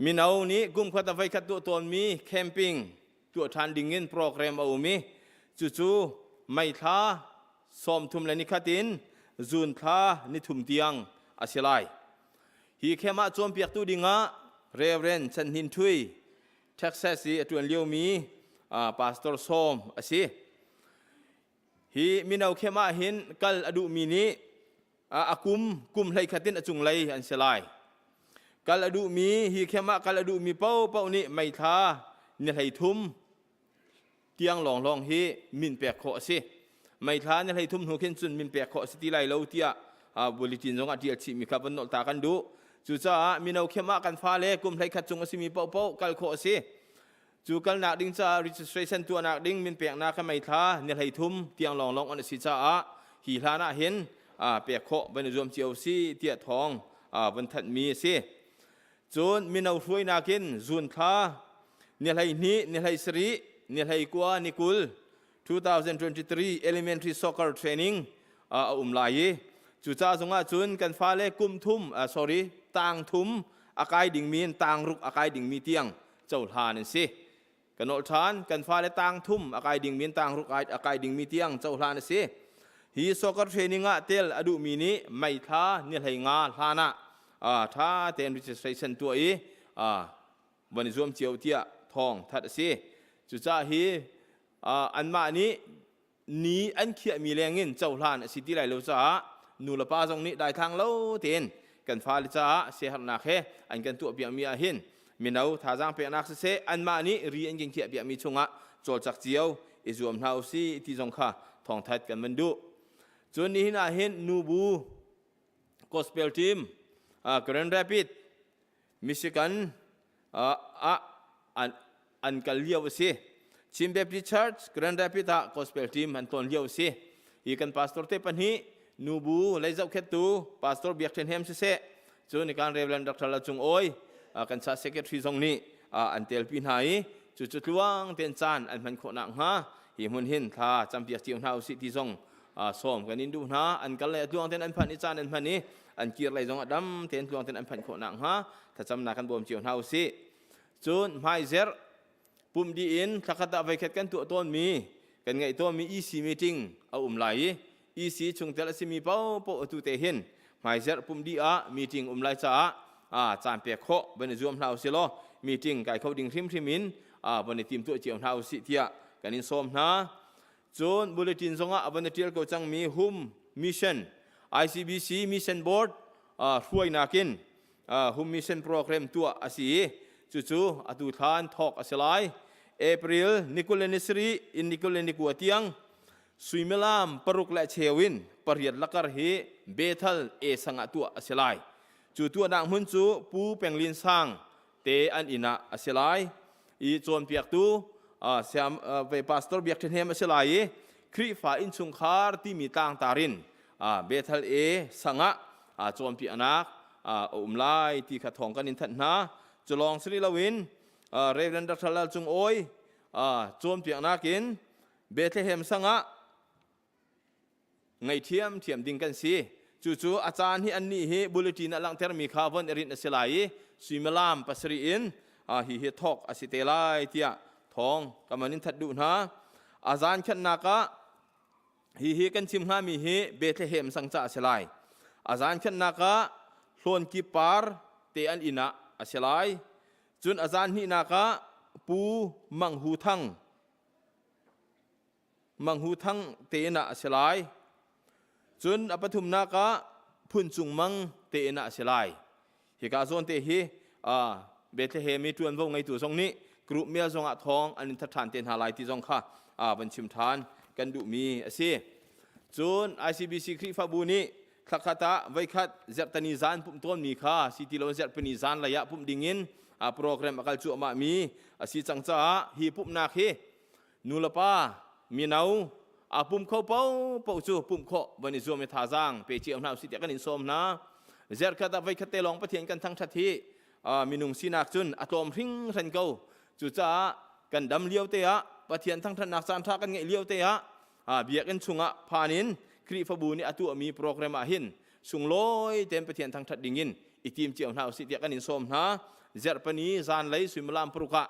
Speaker 5: มีนาวนี้กุมขัดไฟขัดตัวตนมีแคมปิ้งตัวทานดิ่งเงินโปรแกรมเอามีจู่ๆไม่ท้าซ้อมทุ่มเลยนิคัดินจูนท้านิทุ่มเตียงอาศัยไลฮีเข้มาโจมเปียกตัวดิ่งะเรเวนชันหินทุยเท็กซัสซีตัวเลี้ยวมีพาสตอร์ซ้อมอาศัยฮีมีนาวเข้มาเห็นกัลอดุมีนี้กุมไหลขัดินจุงไหลอันเสลายกัลอดุมีฮีเข้มากัลอดุมีเป้านี่ไม่ท้าเนี่ยไหทุ่มเตียงหลองฮีมินเปียกโคสิไม่ท้าเนี่ยไหทุ่มหัวเข็นจุนมินเปียกโคสติไลเลวเตียบุริจินจงอาเดียชิมีขับนนตากันดูจู่จ้ามีนาวเข้มากันฟ้าเล่กุมไหลขัดจุงสิมีเป้ากัลโคสิจู่กัลนักดิ้งจ้า registration ตัวนักดิ้งมินเปียกนักไม่ท้าเนี่ยไหทุ่มเตียงหลองอันสิจ้าฮีลานะเห็นเปียกโคบรรจุมเจียวซีเตียทองบรรทัดมีซีจนมีนาวช่วยนักินจุนท้าเนี่ยไหนี้เนี่ยไหสรีเนี่ยไหกัวนิคุล2023 elementary soccer training ลายจู่จ้าจงอาจุนกันฟ้าเล่กุมทุ่มต่างทุ่มอากายดิ่งมีนต่างรุกอากายดิ่งมีเตียงเจ้าทานนั่นสิกันโนทานกันฟ้าเล่ต่างทุ่มอากายดิ่งมีนต่างรุกอากายดิ่งมีเตียงเจ้าทานนั่นสิฮีสกอร์เทรนนิ่งเตลอดูมินิไม่ท้าเนี่ยให้งาลานะท้าเต็น registration ตัววันนี้รวมเจียวเตียทองทัดสิจุดจ้าฮีอันมานี้อันเขียมีแรงเงินเจ้าลานสิที่ไรเราจ้านูละป้าตรงนี้ได้ทางเล่าเต็นกันฟ้าลิจ้าเสียหักนักอันกันตัวเบียมีอาหินมีเอาท่าจางเปียนักเสอันมานี้เรียนยังเขียเบียมีชงโจจักเจียวอิจวมเท้าซีที่จงค่ะทองทัดกันมันดูจนนี้น่าเห็นนูบูกอสเปลทีมแกรนด์แรปิดมิชิกันอันกัลเลียวสิชิมเบปริชาร์ดแกรนด์แรปิดกอสเปลทีมอันตอนเลียวสิอีกันพาสตอร์เตปันฮีนูบูไลซ์เอาแค่ตัวพาสตอร์เบียกเทนเฮมสิเซจนในการเรียนดักทาลาจงโอยกันซาเซกเกตรีตรงนี้อันเตลปินหายจุดลวงเตียนจานอันมันโคนังฮะหิมุนหินท่าจำเปียกเจียวเท้าสิที่ทรง ส้มกันนินดูนะอันกันเลยดวงเต็นอันพันนิจานอันพันนี้อันเกียร์ไหลจงดำเต็นดวงเต็นอันพันโคนังฮะถ้าจำนากันบ่มเจียวเฮาสิจุนไฮเซอร์ปุ่มดีอินถ้าขัดไปขัดกันตัวต้นมีกันไงตัวมี EC meeting เอาไหล EC ชงเตลสิมีเป้าตัวเตหินไฮเซอร์ปุ่มดีmeeting ไหลจ้าจานเปียกโคบนจวมเฮาสิโลmeeting ไก่เขาดิ่งทิมมินบนทีมตัวเจียวเฮาสิเทียกันนินส้มนะจุนบุลเลตินส่งบนเทียร์ก็จังมีหุมมิชชั่น ICBC Mission Board ช่วยนักินหุมมิชชั่นโปรแกรมตัวอาศัยจู่ๆอดุทานทอกอาศัยApril นิโคเลนิสรีอินนิโคเลนิกัวเตียงสุยเมลามปรุกและเชวินปริยัดลักการเหเบทัลสังตัวอาศัยจู่ตัวดังหุ่นจู่ปูเปงลินสังเตอันอินะอาศัยอีโจนเปียกตูเสียไปพาสตอร์เบียกเทนเฮมอาศัยคริฟ้าอินชุงคาร์ที่มีต่างตารินเบทัลสังโจนเปียนักไลที่ขัดทองกันนินทันนะจะลองสรีลวินเรเวนดัตลจุงโอยโจมเปียกนักินเบเทเฮมสังไงเทียมดิ่งกันสิจู่ๆอาจารย์ที่อันนี้ฮิบุลตินหลังเทอร์มีคาร์บอนเอรินอาศัยสุยเมลามปัสรีอินฮิทอกอาศิเตไลเทียทองกำมันนินทัดดูนะอาจารย์ขันนักฮิกันชิมหามีฮิเบเทเฮมสังจ่าอาศัยอาจารย์ขันนักโซนกิปาร์เตอันอินะอาศัยจุนอาจารย์นี่นักปูมังหูทั้งเตนะอาศัยจุนอปทุมนักพุนจุงมังเตนะอาศัยฮิกาโซนเตฮิเบเทเฮมีทวนวงไงตัวทรงนี้กรุ๊ปเมียทรงทองอันนิทัดฐานเตียนหาลายที่ทรงค่ะบัญชิมทานกันดุมีสิจุน ICBC คริฟาบูนี้ขัดขัดไว้ขัดเจตนิจานปุ่มต้นมีค่ะสิติโลเจตปนิจานระยะปุ่มดิ่งินโปรแกรมอากาศจุมามีสิจังจ้าฮีปุ่มนาคีนูลป้ามีนาวปุ่มเข้าเป้าจูปุ่มเข้าวันนี้จวมท่าจางเปจีอำนาจสิทธิ์กันอินสมนะเจตขัดไว้ขัดเตลองประเทียนกันทั้งทัศทีมีนุ่งสีนักจุนอะตอมริงรันเกาจู่จ้ากันดำเลี้ยวเตะประเทียนทั้งทัศนักสานทากันไงเลี้ยวเตะเบียกันชุงพานินคริฟบูนี่ตัวมีโปรแกรมหินสุงลอยเต็มประเทียนทั้งทัศดิ่งินอีทีมเจียวหน้าสิทธิ์กันอินสมนะเจตปนีจานไหลสุมลามปรุกะ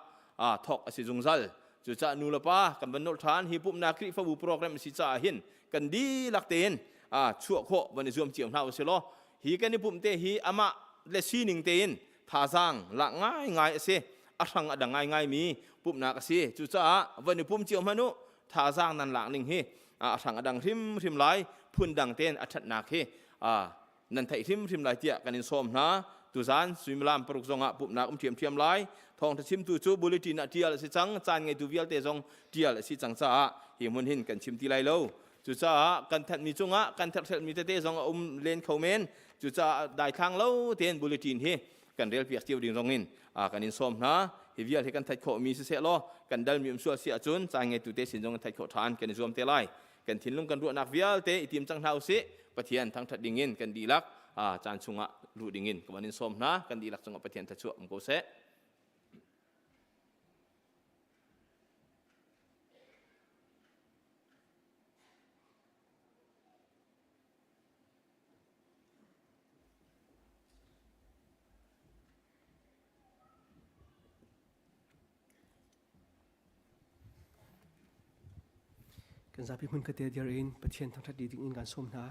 Speaker 5: ทอกสิจงซัลจู่จ้านูลป้ากันบรรลุฐานฮิปุมนาคริฟบูโปรแกรมสิจ้าหินกันดีลักเตนชั่วโควันนี้จวมเจียวหน้าสิโลฮีกันนี่ปุ่มเตฮีอามาเลสีนิงเตนท่าจางละง่ายเสียอัศงอดังง่ายมีปุ่มนักเสียจู่จ้าวันนี้ปุ่มเจียวมนุท่าจางนั่นหลังหนึ่งเฮอัศงอดังริมไหลพุ่นดังเต้นอัศนักเฮนั่นไทยริมไหลเจียกันอินสมนะตุจานสุยมลามปรุกจงปุ่มนักเทียมไหลทองทัชิมตุจูบุลิตินเทียลสิจังจานไงตูเวียลเตจงเทียลสิจังจ้าเฮียมุนหินกันชิมทีไรโลจู่จ้ากันทัดมีจงกันทัดมีเตจงเลนเขาเมนจู่จ้าได้ทางโลเต้นบุลิตินเฮกันเรียลเปียกเตียวดิ่งตรงนี้กันอินสมนะฮิวิลที่กันทัดโคมีเสียล้อกันดัลมีส่วนเสียจุนจางไงตุเตสินจงกันทัดโคทานกันอินสมเตไลกันทิ้งลงกันรัวนักวิลเตอิติมจังเท้าเสปะเทียนทั้งทัดดิ่งินกันดีลักจานชุงะรูดิ่งินกันอินสมนะกันดีลักจังปะเทียนทัดชั่วมโกเส
Speaker 6: กันจะพิมพ์กระเดียร์อินประเทศทั้งทัดดีดิ่งอินการส้มนะ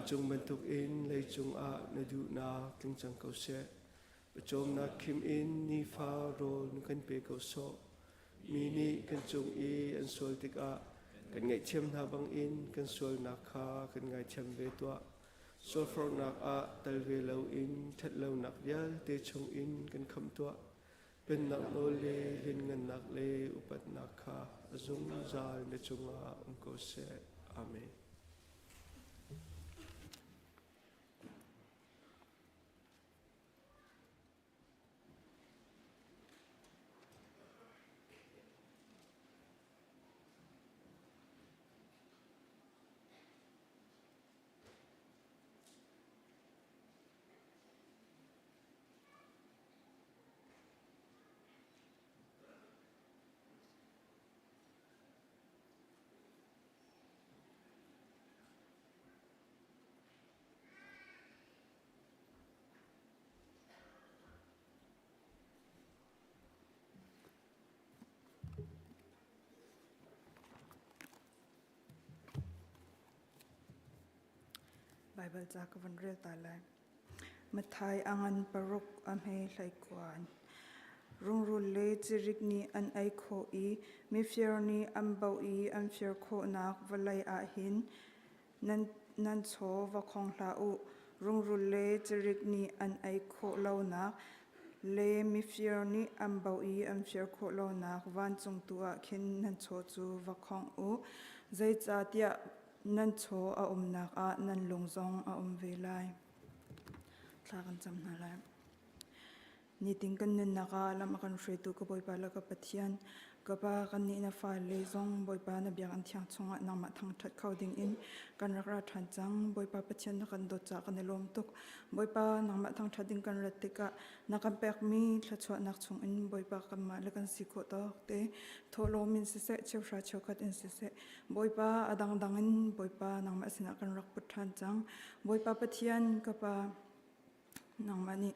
Speaker 6: Chung bên thuộc in lấy chung a na du na kinh chẳng cầu sẽ chôm na Chim in ni pha rồi cần bê cầu so mi ni cần chung i an sol tik a cần ngày chém na bang in cần sol na kha cần ngày chém về tua sol for na a tal về lâu in thật lâu nạc vial te chung in cần khăm tua bên nạc nô lê lên ngân nạc lê upat nạc kha azung zal na chung a cầu sẽ amen.
Speaker 7: Bible cha ka van rel ta lai mathai angan paruk amhe hlai kwan rung ru le chirik ni an ai kho I mi fier ni ambau I am fier kho nak valai a hin nan cho va khong hla u rung ru le chirik ni an ai kho lo nak le mi fier ni ambau I am fier kho lo nak van chung tu a khin nan cho chu va khong u zai cha tia nan cho a nak a nan lungzong a ve lai thlakan cham na lai ni ting kan nen naka lam kan hre tu ko boi pa la ka pathian ka pa kan ni na fa le zong boi pa na biang an thiang chunga na ma thang that khau ding in kan ra than chang boi pa pathian na kan do cha kan lom tuk boi pa na ma thang that ding kan rat te ka na kan pek mi thla chwa nak chung in boi pa kan ma la kan si ko to te tholo min se se cheu ra cheu khat in se se boi pa adang dang in boi pa na ma sina kan rak put than chang boi pa pathian ka pa nang mani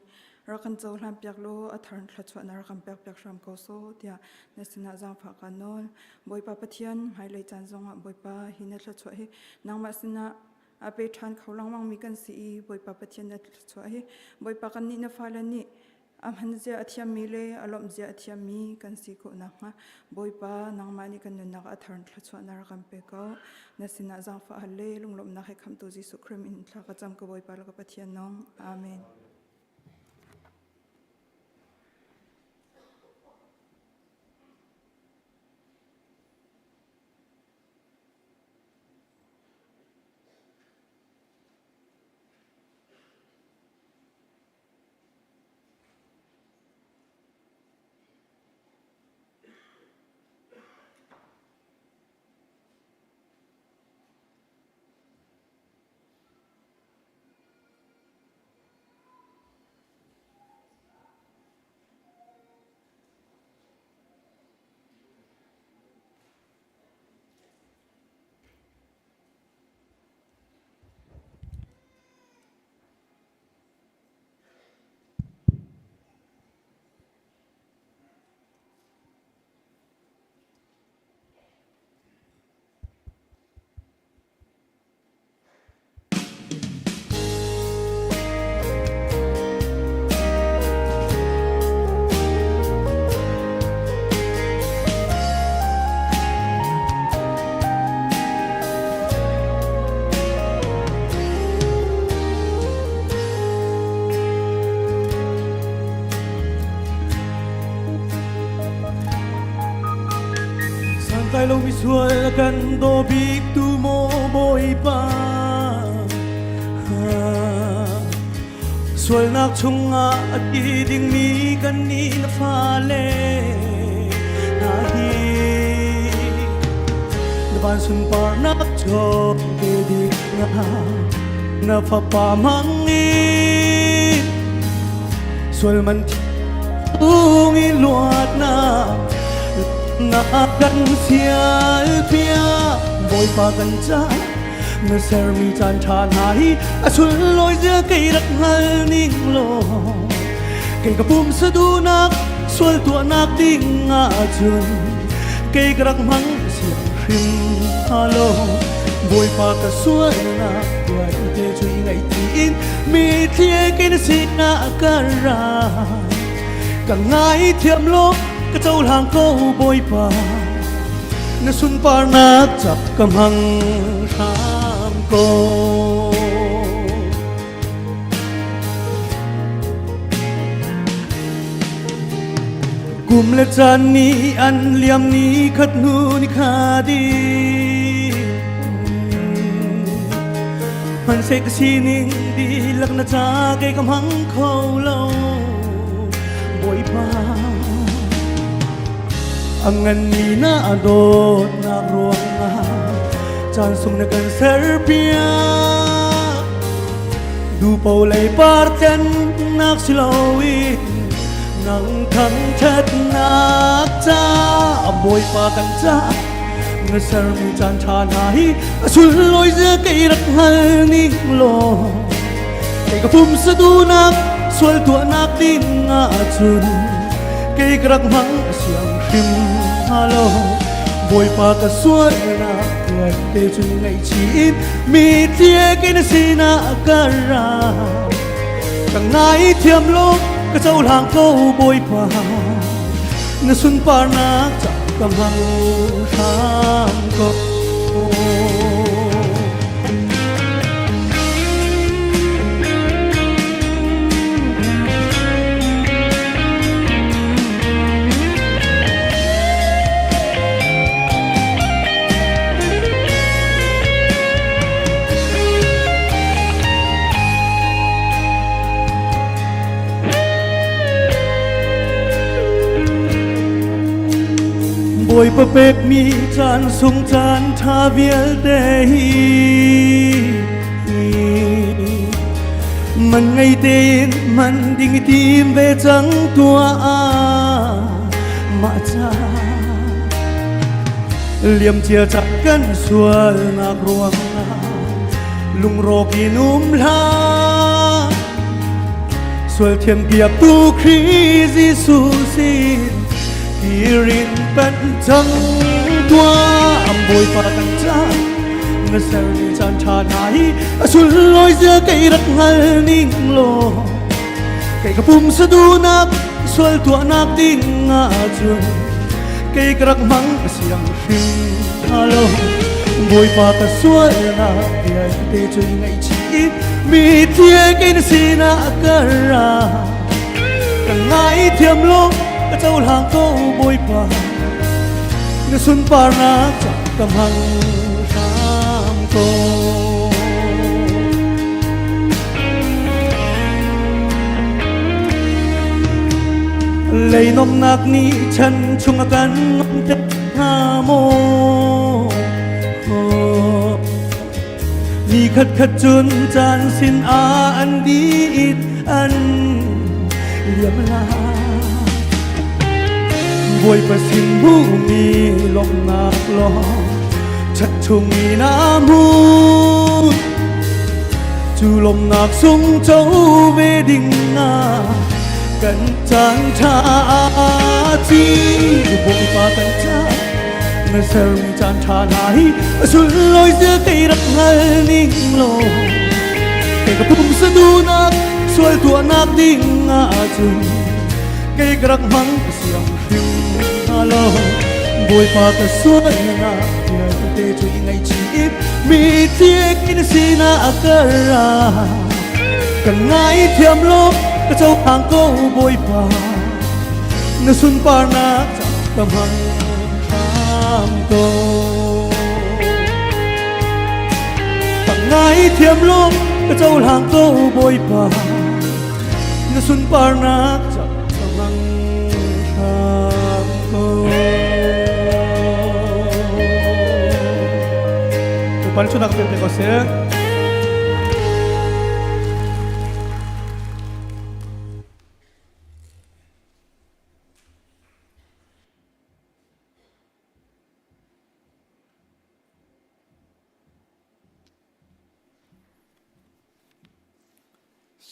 Speaker 7: รักันโจลำเปียกโลอัฐานขลัดชวนรักันเปียกเปียกรำโกโซเดียในสนาจังฝากกันนนบอยปาปะเทียนหายเลยจันทรงบอยปาหินขลัดชวนนางมาสนาอาเปทันเขาลังวังมีกันสีบอยปาปะเทียนขลัดชวนบอยปากันนี่นฟ้าลันนี่อามันเจอที่มีเลยอารมณ์เจอที่มีกันสิกุนักฮะบอยปานางมานี่กันนุนักอัฐานขลัดชวนรักันเปียกเอาในสนาจังฝากเลยลุงลมนักให้คำตัวจิสุครีมอินทรากจำกับบอยปาแล้วก็ปะเทียนน้องอาเมน
Speaker 1: tay lâu bị xuôi cần đồ bị tu mô bôi ba xuôi nạc chung ngã đi đình mi cần ni na pha lê na hi na ban sun par nạc cho bê đi ngã na pha pa mang ni xuôi man tung i luat na naกันเสียเพียบอยปากันจ้าเมื่อเซอร์มีจานทานหายชุนลอยเสื้อไก่รักหันนิ่งโลไก่กระปุ่มสะดูนักสวยตัวนักดิ่งอาจุนไก่กระมังเสียงพิมฮัลโหลบอยปากันสวยนักด้วยเธอช่วยไงจีนมีเทียกันสินาการากังไงเทียมโลกก็เจ้าหางก็บอยปาในสุนปานักจับกำหังทามโกกุมและจันนี้อันเหลี่ยมนี้ขัดหูนิคาดีมันเสกสีนิ่งดีลักนาจาเกยกำหังเขาเล่าบอยปาangan ni na adot na ruang na chan sum na kan serbia du paulay parten nak silawi nang thang chat nak cha boy pa kan cha na serbi chan chan hai asul loi je kai rak hal ni lo kai ka pum sa du nak sual tu nak ding nga chun kai krak mang siang him hello bồi pa ka suốt na tuổi tê chung ngày chín mi tia cái na si na kara càng ngày thiam lô ka châu lang câu bồi pa na sun pa na chak kam hang tham ko bồi pa pek mi chan sung chan tha viel te hi man ngai tên man ding tim ve chang tua a ma cha liam chia chak kan sual nak ruang na lung ro ki num la
Speaker 6: ส่วนเทียนเปียกตูคริสต์สูสินกีรินเป็นจังตัวอัมบวยปากันจ้าเงาเสรีจันทาไหนสุดลอยเสือไก่รักหันนิ่งโลไก่กระปุ่มสะดูนักสวยตัวนักดิ่งอาจุนไก่กระมังเสียงฟิงฮัลโหลบวยปากก็สวยนักเดียร์เตจุยไงชีมีเทียกินสีนักกระรากันไงเทียมโลกก็เจ้าหางก็บวยปากเงาสุนปานักจับกำหังสามโตเลยนมนักนี้ฉันชงกันนมเจ็บห้าโมนี่ขัดจุนจานสินอันดีอันเหลี่ยมลาบวยประสินผู้มีลมนักลอชัดชงมีน้ำหูจูลมนักสูงเจ้าเวดิ่งนากันจังชาจีบวยปากันชาเมื่อเสรีจันทาไหนสุดลอยเสือไก่รักหันนิ่งโลไก่กระปุ่มสะดูนักสวยตัวนักดิ่งอาจุนไก่กระมังเสียงฟิวฮัลโหลบวยปาก็สวยนักเดียร์เตจุยไงชีมีเทียกินสีนักกระรากันไงเทียมโลกก็เจ้าห่างก็บวยปาเงาสุนปานักจับกำหังโตตั้งไงเทียมโลกก็เจ้าหางโตบอยปาเงาสุนปานักจับกำลังทางโตทุกปันชุนักเป็นเอกเสีย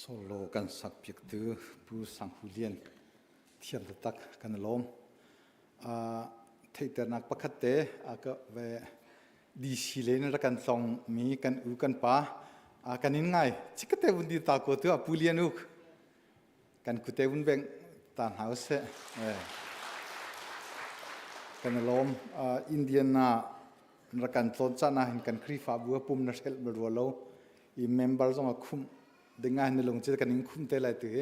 Speaker 8: โซโลกันสักเพียกตือผู้สังหุเลียนเทียมตักกันล้มเทตนักประคัตเตก็เวดีสิเลนรักันสองมีกันอุกันป้ากันยังไงชิคเตวุนดีตาโกตัวผู้เลียนอุกกันคุเตวุนเบงตานหาเสกันล้มอินเดียนารักันโซนจานาเห็นกันครีฟาบัวปุ่มนัชเอลบรัวโลอีเมมเบอร์จงมาคุมดึงงานในลงเจอกันยิ่งคุ้มเตลัยตัว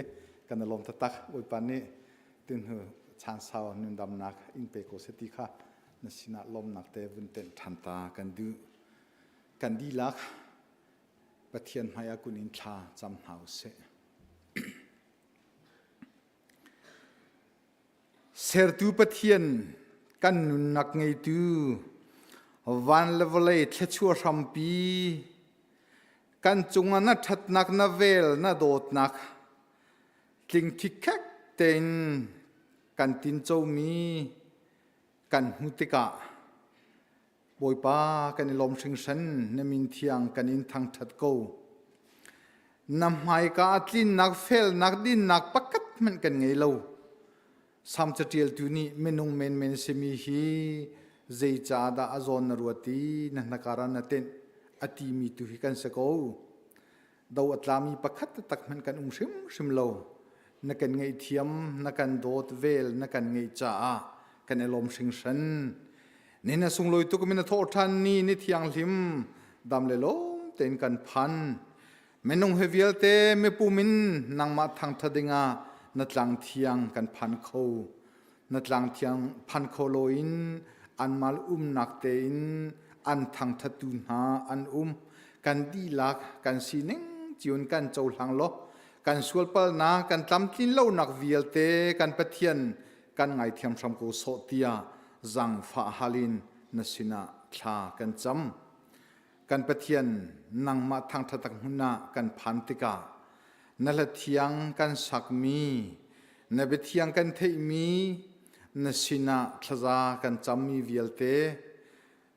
Speaker 8: กันลมตะตักอุปนิตื่นหัวชานสาวนินดำนักอินเปโกเสติค่ะนสินะลมนักเตวุนเตนทันตากันดูกันดีลักปะเทียนมายากุนินทาจำหาวเสเสรตูปะเทียนกันนุนักไงตูวันเลเวลเลทชัวรัมปีกันจุงนัดทัดนักนาเวลนาโดดนักกิงทิกแคกเต็นกันตินโจมีกันหุติกะบอยป้ากันลมชิงชันนมินเทียงกันอินทางทัดโกนำไม้กาตินนักเฟลนักดินนักปักกัดมันกันไงเล่าสามจะเทียลตุนีเมนุงเมนเมนเซมีฮีเจจาดาอโซนนรวตีนักการนัเตนอติมีตุหิกันสกอดาวอัตลามีประคัตตักมันกันชิมโลนักกันไงเทียมนักกันโดดเวลนักกันไงจ้ากันลมชิงชันนี่นะสุงลอยตุกมินโทษทันนี่นิทยังลิมดำเลลมเต็นกันพันเมนงเฮวิลเตเมปูมินนางมาทางทดิงานัดลังเทียงกันพันโคนัดลังเทียงพันโคโลอินอันมาลนักเตอินอันทางทัตุนหาอันกันดีลักกันสีนิงจิวนกันโจหลังโลกันสวลเปลนากันตำกินเล่านักวิลเตกันปะเทียนกันไงเทียมชมโกโซเตียจังฟ้าฮาลินนสินะชากันจำกันปะเทียนนังมาทางทัตักหุนากันพันติกานั่นละเทียงกันสักมีนั่นเป็นเทียงกันเทมีนสินะทจากันจำมีวิลเต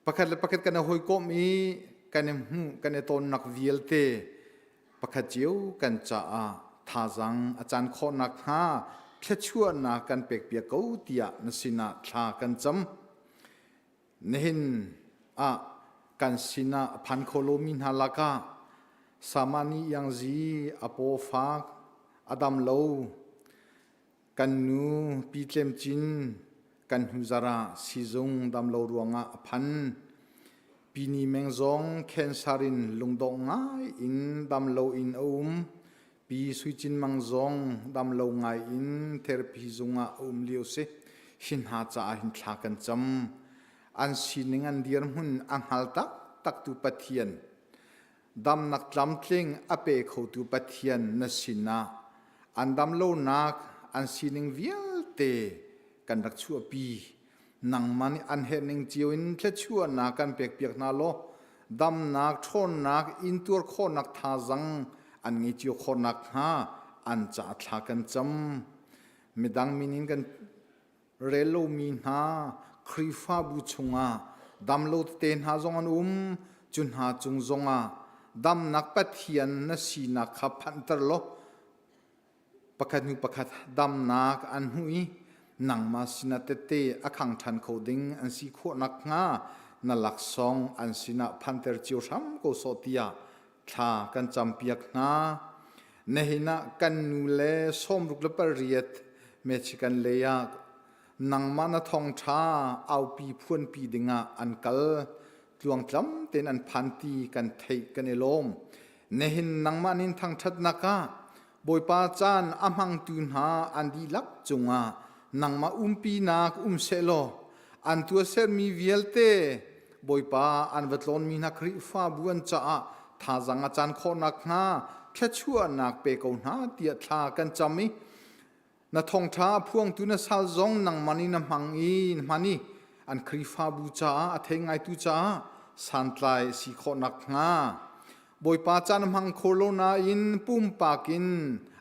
Speaker 8: ประคัดกันหอยก็มีกันกันตนนักวิลเตประคัดเจียวกันจ้า ท่าจังอาจารย์ข้อนักหาแค่ชั่วนากันเปียกเปียกเกาเตียนสินะทากันจำเนินกันสินะพันโคโลมินฮาลากาสามานียังจีอโปฟากอดัมโลกันนูปีเตมจินกันฮุซาระซิซงดัมโลรวงะพันปีนีเมงซองเคนซารินลุงดงง่ายอินดัมโลอินปีสุจินมังซองดัมโลง่ายอินเทอร์พีซงะเลียวเซหินหาจ่าหินทากันจำอันสินิงันเดียร์มุนอังฮัลตักตุปะเทียนดำนักลำเทงอเปโคตุปะเทียนนสินะอันดำโลนักอันสินิงเวียลเตกันรักชั่วปีนังมันอันเฮนิงเจียวอินแค่ชั่วนักกันเปียกนาโลดำนักชนนักอินตัวโคนักทาจังอันงี้เจียวโคนักฮาอันจะทากันจำไม่ดังมินินกันเรโลมีนาครีฟาบุชงาดำโลเตนหาจงอันจุนหาจงจงาดำนักปัทเทียนนสีนักขับพันตรโลประคัดนุประคัดดำนักอันหุยนังมาสินาเตเตอคังทันโคดิงอันสีโคนักงานัลักซองอันสินาพันเตอร์จิวชัมโกโซเตียทากันจำเปียกนาเนหินะกันนูเลสมรุกเลปเรียดเมชิกันเลียนังมานาทองชาเอาปีพวนปีดิงาอันกัลลวงจำเต็นอันพันตีกันเทกันเอลมเนหินนังมานินทางชัดนักะบอยปาจานอามังตุนหาอันดีลักจงานังมาปีนักเซโลอันตัวเซมีเวียลเตบอยปาอันเวทลอนมีนักริฟ้าบุญจ้าทาจังอาจารย์โคนักนาแค่ชั่วนักเปกเอาหน้าเตียทากันจำมินาทองท้าพวงตุนสัลซงนังมันนี่นมังอีนมันนี่อันคริฟาบูจ้าอัฐไงตุจ้าสันไลสีโคนักงาบอยปาจานมังโคโลนาอินปุ่มปากิน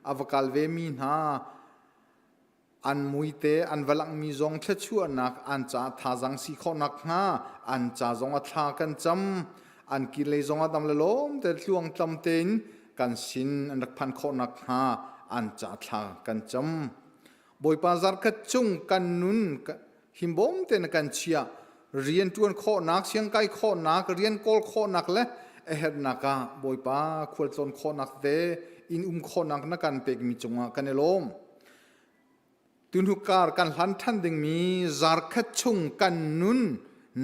Speaker 8: อวกาลเวมีนาอันมุยเตอันวลังมีจงแค่ชั่วนักอันจ้าทาจังสีโคนักงาอันจ้าจงอัฐากันจำอันกิเลจงอัดำเลลมแต่ลวงจำเต็นกันสินอันรักพันโคนักงาอันจ้าทากันจำบอยปาจาร์กัดจงกันนุนหิมบอมเตนกันเชียเรียนตวนโคนักเสียงไก่โคนักเรียนโกลโคนักและเอเฮดนักบอยปาควรจนโคนักเตอินโคนักนักกันเปกมีจงกันเอลมตุนหุการกันหลันทันดึงมีจาร์กัดจงกันนุน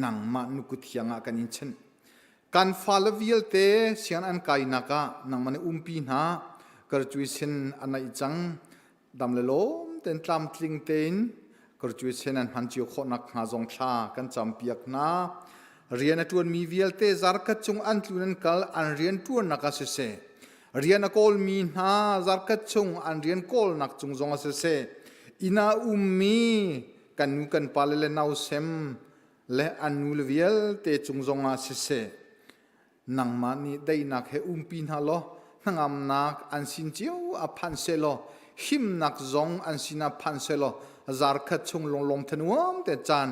Speaker 8: นังมานุกุที่ยังกันอินเชนกันฟาลวิลเตเสียงอันไก่นักนังมันปีนาเกิดจุยเซนอันไหนจังดำเลลมเต็นตามทลิงเตนกระจุยเซนันพันจิโอโคนักหาจงชากันจำเปียกนาเรียนตัวมีวิลเตจาร์กัดจงอันตุนันกัลอันเรียนตัวนักเสเซเรียนนักโอลมีนาจาร์กัดจงอันเรียนโกลนักจงจงเสเซอินามีกันนูกันปาเลเลนาวเซมและอันนูลวิลเตจงจงเสเซนังมานีได้นักเฮปีนาโลนังอำนักอันสินเจียวอพันเซโลหิมนักจงอันสินาพันเซโลจาร์คัดชงลงทนวมแต่จาน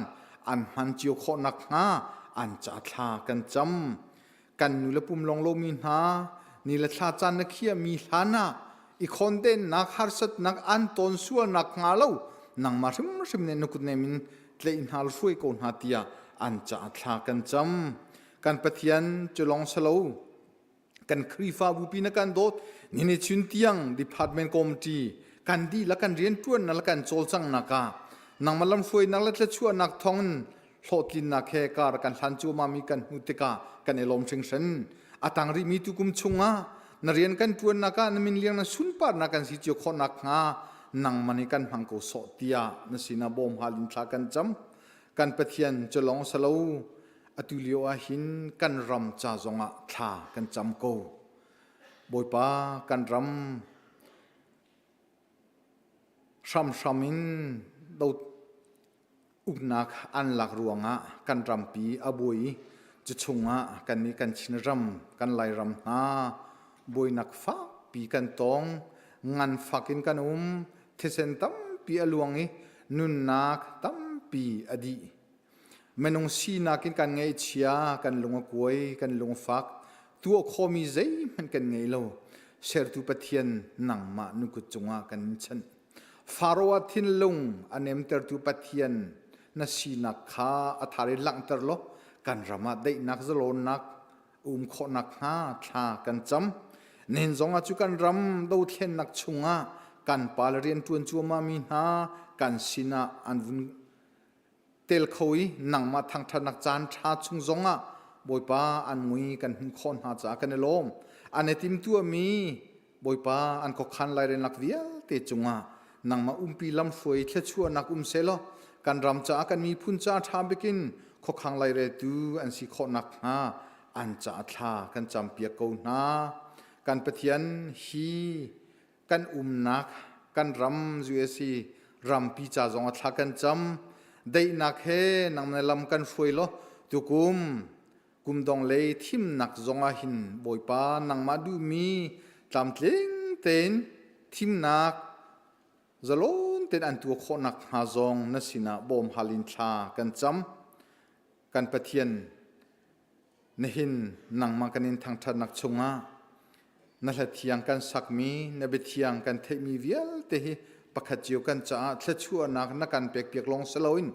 Speaker 8: อันมันจิโอโคนักงาอันจัดลากันจำกันนุลปุ่มลงโลมินหานี่ละชาจานนักเขียมีฐานะอีคนเด่นนักฮาร์สัตนักอันตอนส่วนนักงาเล่านังมาริมเนนุกุเนมินเลอินฮาลช่วยโกนฮาติยาอันจัดลากันจำกันปะเทียนจะลองสโลกันครีฟาบุปีนักกันโดดนี่ในชุนเตียงดิพาร์ตเมนต์คอมทีกันดีและกันเรียนตัวนั่นและกันโจลจังนักนังมาลำช่วยนักและจะช่วยนักท้องโลดินนักเฮการกันทันจูมามีกันมุติกากันเอลมเชิงเซนอาตังริมีตุกุมชงนเรียนกันตัวนักนมินเลี้ยงนสุนปาร์นักกันสิจิโอคนนักนังมันกันพังโกโซเตียนสินาบอมฮาลินทากันจำกันปะเทียนจะลองสโลอตุลิโออาหินกันรำจ่าจงทากันจำโกบอยปากันรำซ้ำมินดาวอุกนักอันหลักรวงกันรำปีอบุยจะชงกันนี้กันชินรำกันไล่รำบุยนักฟ้าปีกันตองงานฟักินกันเทเซนตั้มปีอลวงนุนนักตั้มปีอดีมันองสีนักกันไงเชียกันลงกวยกันลงฟักตัวโคมีใจมันกันไงโล เชรตุปะเทียนนังมานุกุจงากันฉันฟาโรห์ทินลุงอันเอ็มเตอร์ตุปะเทียนนัสีนักข้าอัฐาริลังเตอร์โลกันรามาได้นักจโลนักขอนักหาชากันจำเนินจงอาจุกันรำดูเทียนนักชงากันปาลเรียนจวนจัวมามีนากันสินาอันวุนเตลขวยนังมาทางทนักจานชาชงจงาบอยป้าอันมุยกันหินคนหาจากกันลมอันเอติมตัวมีบอยป้าอันก็ขันไลเรนักเวียเตจงานังมาปีลำฟวยเทชัวนักเซลกันรำจากกันมีพุนจ่าทาบิกินขขังไลเรตูอันสิขอนักหาอันจ่าทากันจำเปียกเอานากันปะเทียนฮีกันนักกันรำจูเอซีรำปีจ่าจงอัทากันจำได้นักเฮนังในลำกันฟวยโลตุกุมดองเลยทิมนักจงอาหินบอยป้านังมาดูมีตามเตงเต็นทิมนักจะล้นเต็นอันตัวขอนักหาจงนัสินะบอมฮาลินชากันจำกันปะเทียนนหินนังมากันนินทางทนักชงานั่นแหละเทียงกันสักมีนเบเทียงกันเทมีเวียลเตหิปะขัดเจียวกันจ้าเทชัวนักนักกันเปียกลงสลาวิน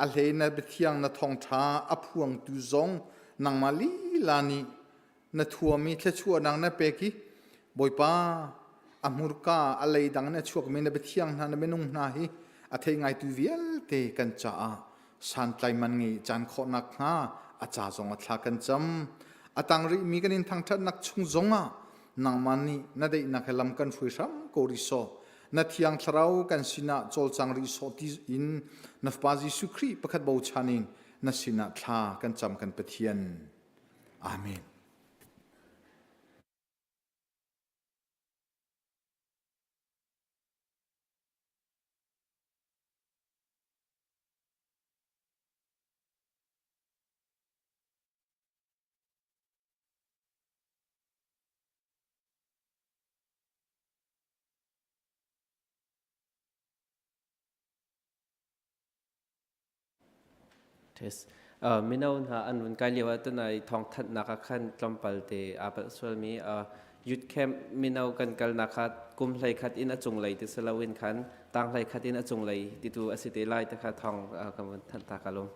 Speaker 8: อัลเลนเบเทียงนทองท้าอภวงตุจงนังมาลีลานีนทัวมีเทชัวนังนเปกิบอยป้าอมุรกาอะไรดังนชัวกมีนเบเทียงนันเบนุงนาฮิอเทงไงตุเวียลเตกันจ้าสันไลมันงี้จานขอนักฮาอาจารย์จงอัทากันจำอาตังริมีกันนินทางทัดนักชงจงนังมันนี่นาได้นักลำกันฟุยซ้ำโกริโซนาที่ยังทราวกันสินะโจลจังริโซที่อินนับปาจิสุครีประคัดบ่าวชานินนาสินะทากันจำกันเปทียนอาเมน
Speaker 9: Yes. Minaw na anun kaliwa to na Thawngṭha nakakan tlampalte apat swalmi youth camp minaw kan kal nakat kumlay khat in achunglay ti salawin khan tanglay khat in achunglay titu asite lai ta kha thong kamun thanta kalom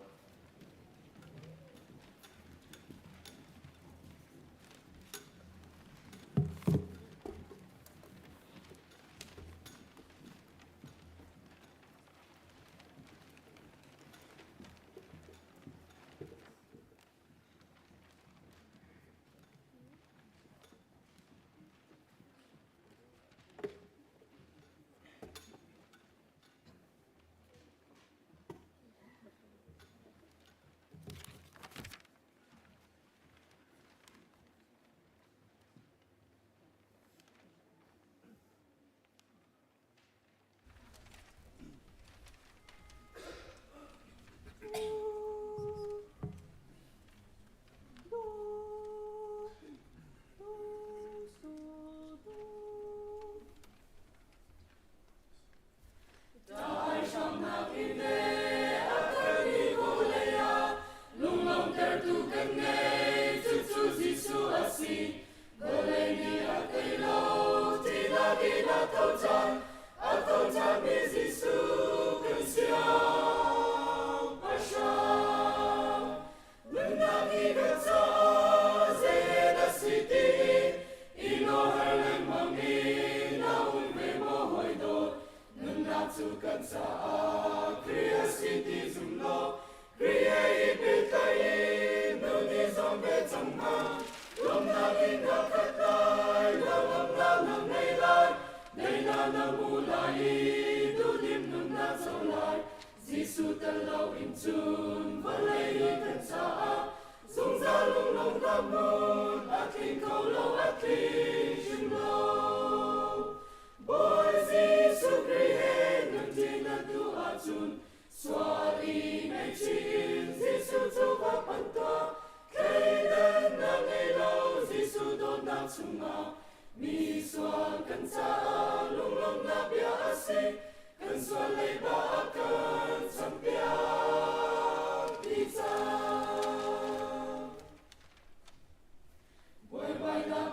Speaker 1: Boy, by the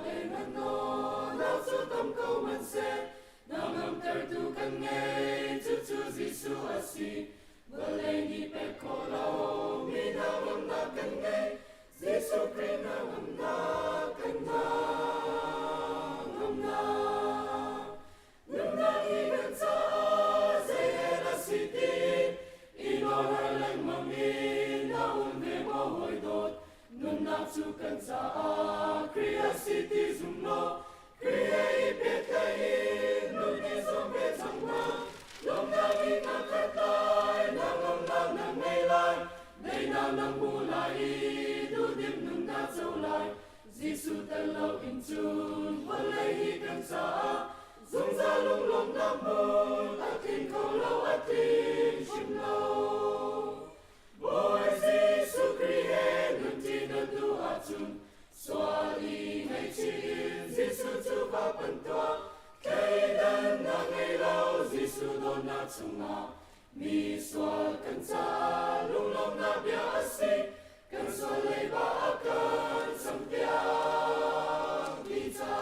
Speaker 1: nun na chu kan cha kriya city zum lo kriya I pe kai nun ni som pe chang ma lom na vi na khat lai na ngom na na ngai lai dei na na mu lai du dim nun na chau lai Giêsu tan lo in chun vol lai hi kan cha zum za lung lom na mu a kin ko lo a tin shim lo Boy Giêsu Christ nun ti na du a chun xóa đi ngày chín Giêsu chu ba phần toa cây đơn na ngày lâu Giêsu đón na chung na mi xóa cần cha lung lom na bia si cần xóa lấy ba cần sam bia đi cha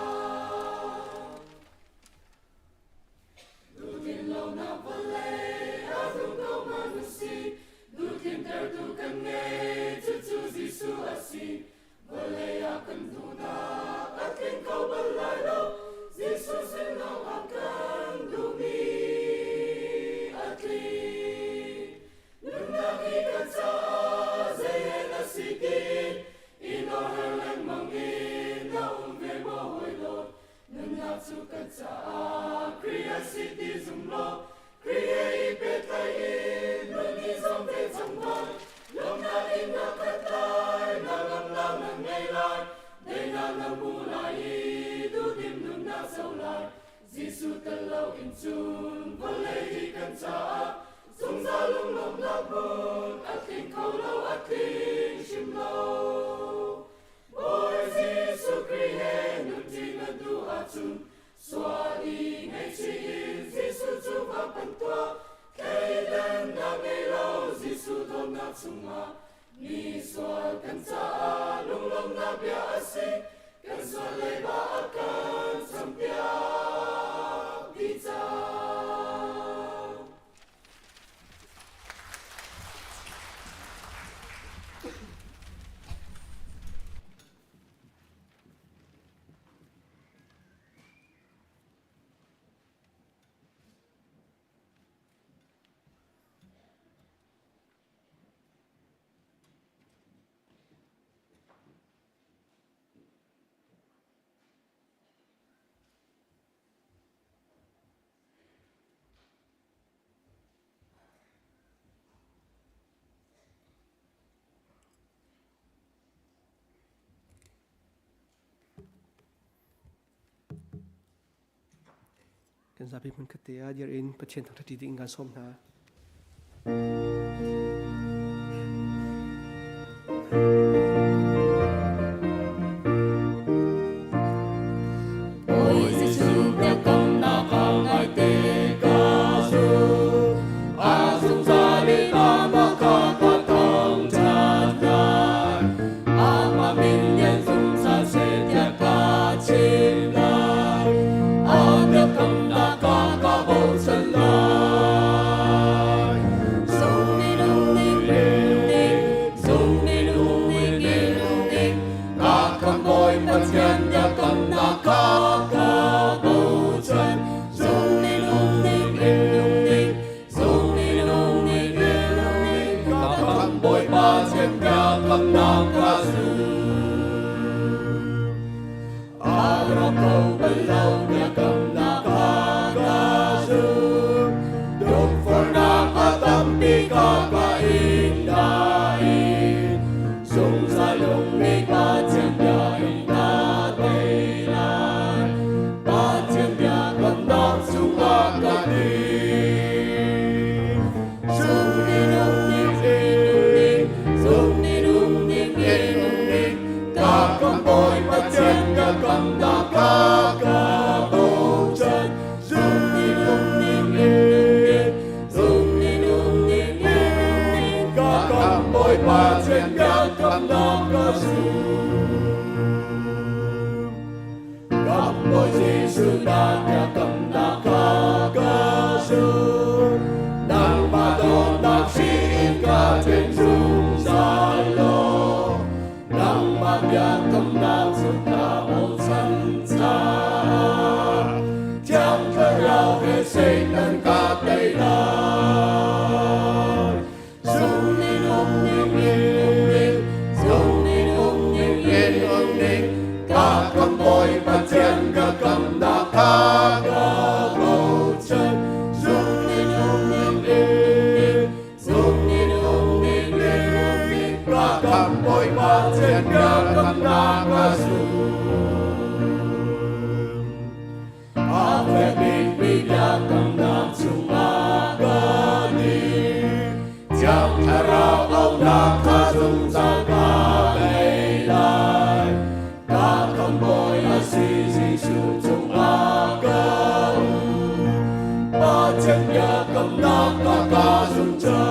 Speaker 1: du tin lâu na vô lệ a dung câu ma nu si du tin ter tu cần nghe chu chu Giêsu a si Balaya kanduna akin kau balado Jesus ino akan dumi atli nunagi kansa zayen asikin ino Hrengling mangin na umve mohoilo nunatsu kansa kriya city zumlo kriya ipetayin nuni zombe zangwan Lom na in na katlay, na ngam lang na ngay lai, day na ngam mulay, du dim nun na saw lai. Giêsu talaw in chun, volay hi kan cha, sung za lung lom na mun, at king kau law at king shim law. Boy Giêsu Christ, nun ti na du a chun, xóa đi ngay chi in, Giêsu chu va pan toa, cây đơn na ngay lâu Giêsu đón na chung ma mi xóa cần cha lung lom na bia si cần xóa lấy ba cần sam bia đi cha
Speaker 6: Kan zabi mun katea dia in patien tak tadi ingan som na
Speaker 1: Ôi Giêsu ta công na khang ai te ca su a sung sa li ta ma ka ka thong cha ta a ma min yen sung sa se tia ka chim la a me công na ka ka bo san la sung mi lung ni ka kam boy pa chen ya kam na ka Hãy subscribe cho kênh Ghiền Mì Gõ để không bỏ lỡ chen ya kam na ka su a ve big big ya kam na chung ma ga ni chak thara au na ka dung za ka lai lai ka kam boy a si si su chung ma ga ba chen ya kam na ka dung cha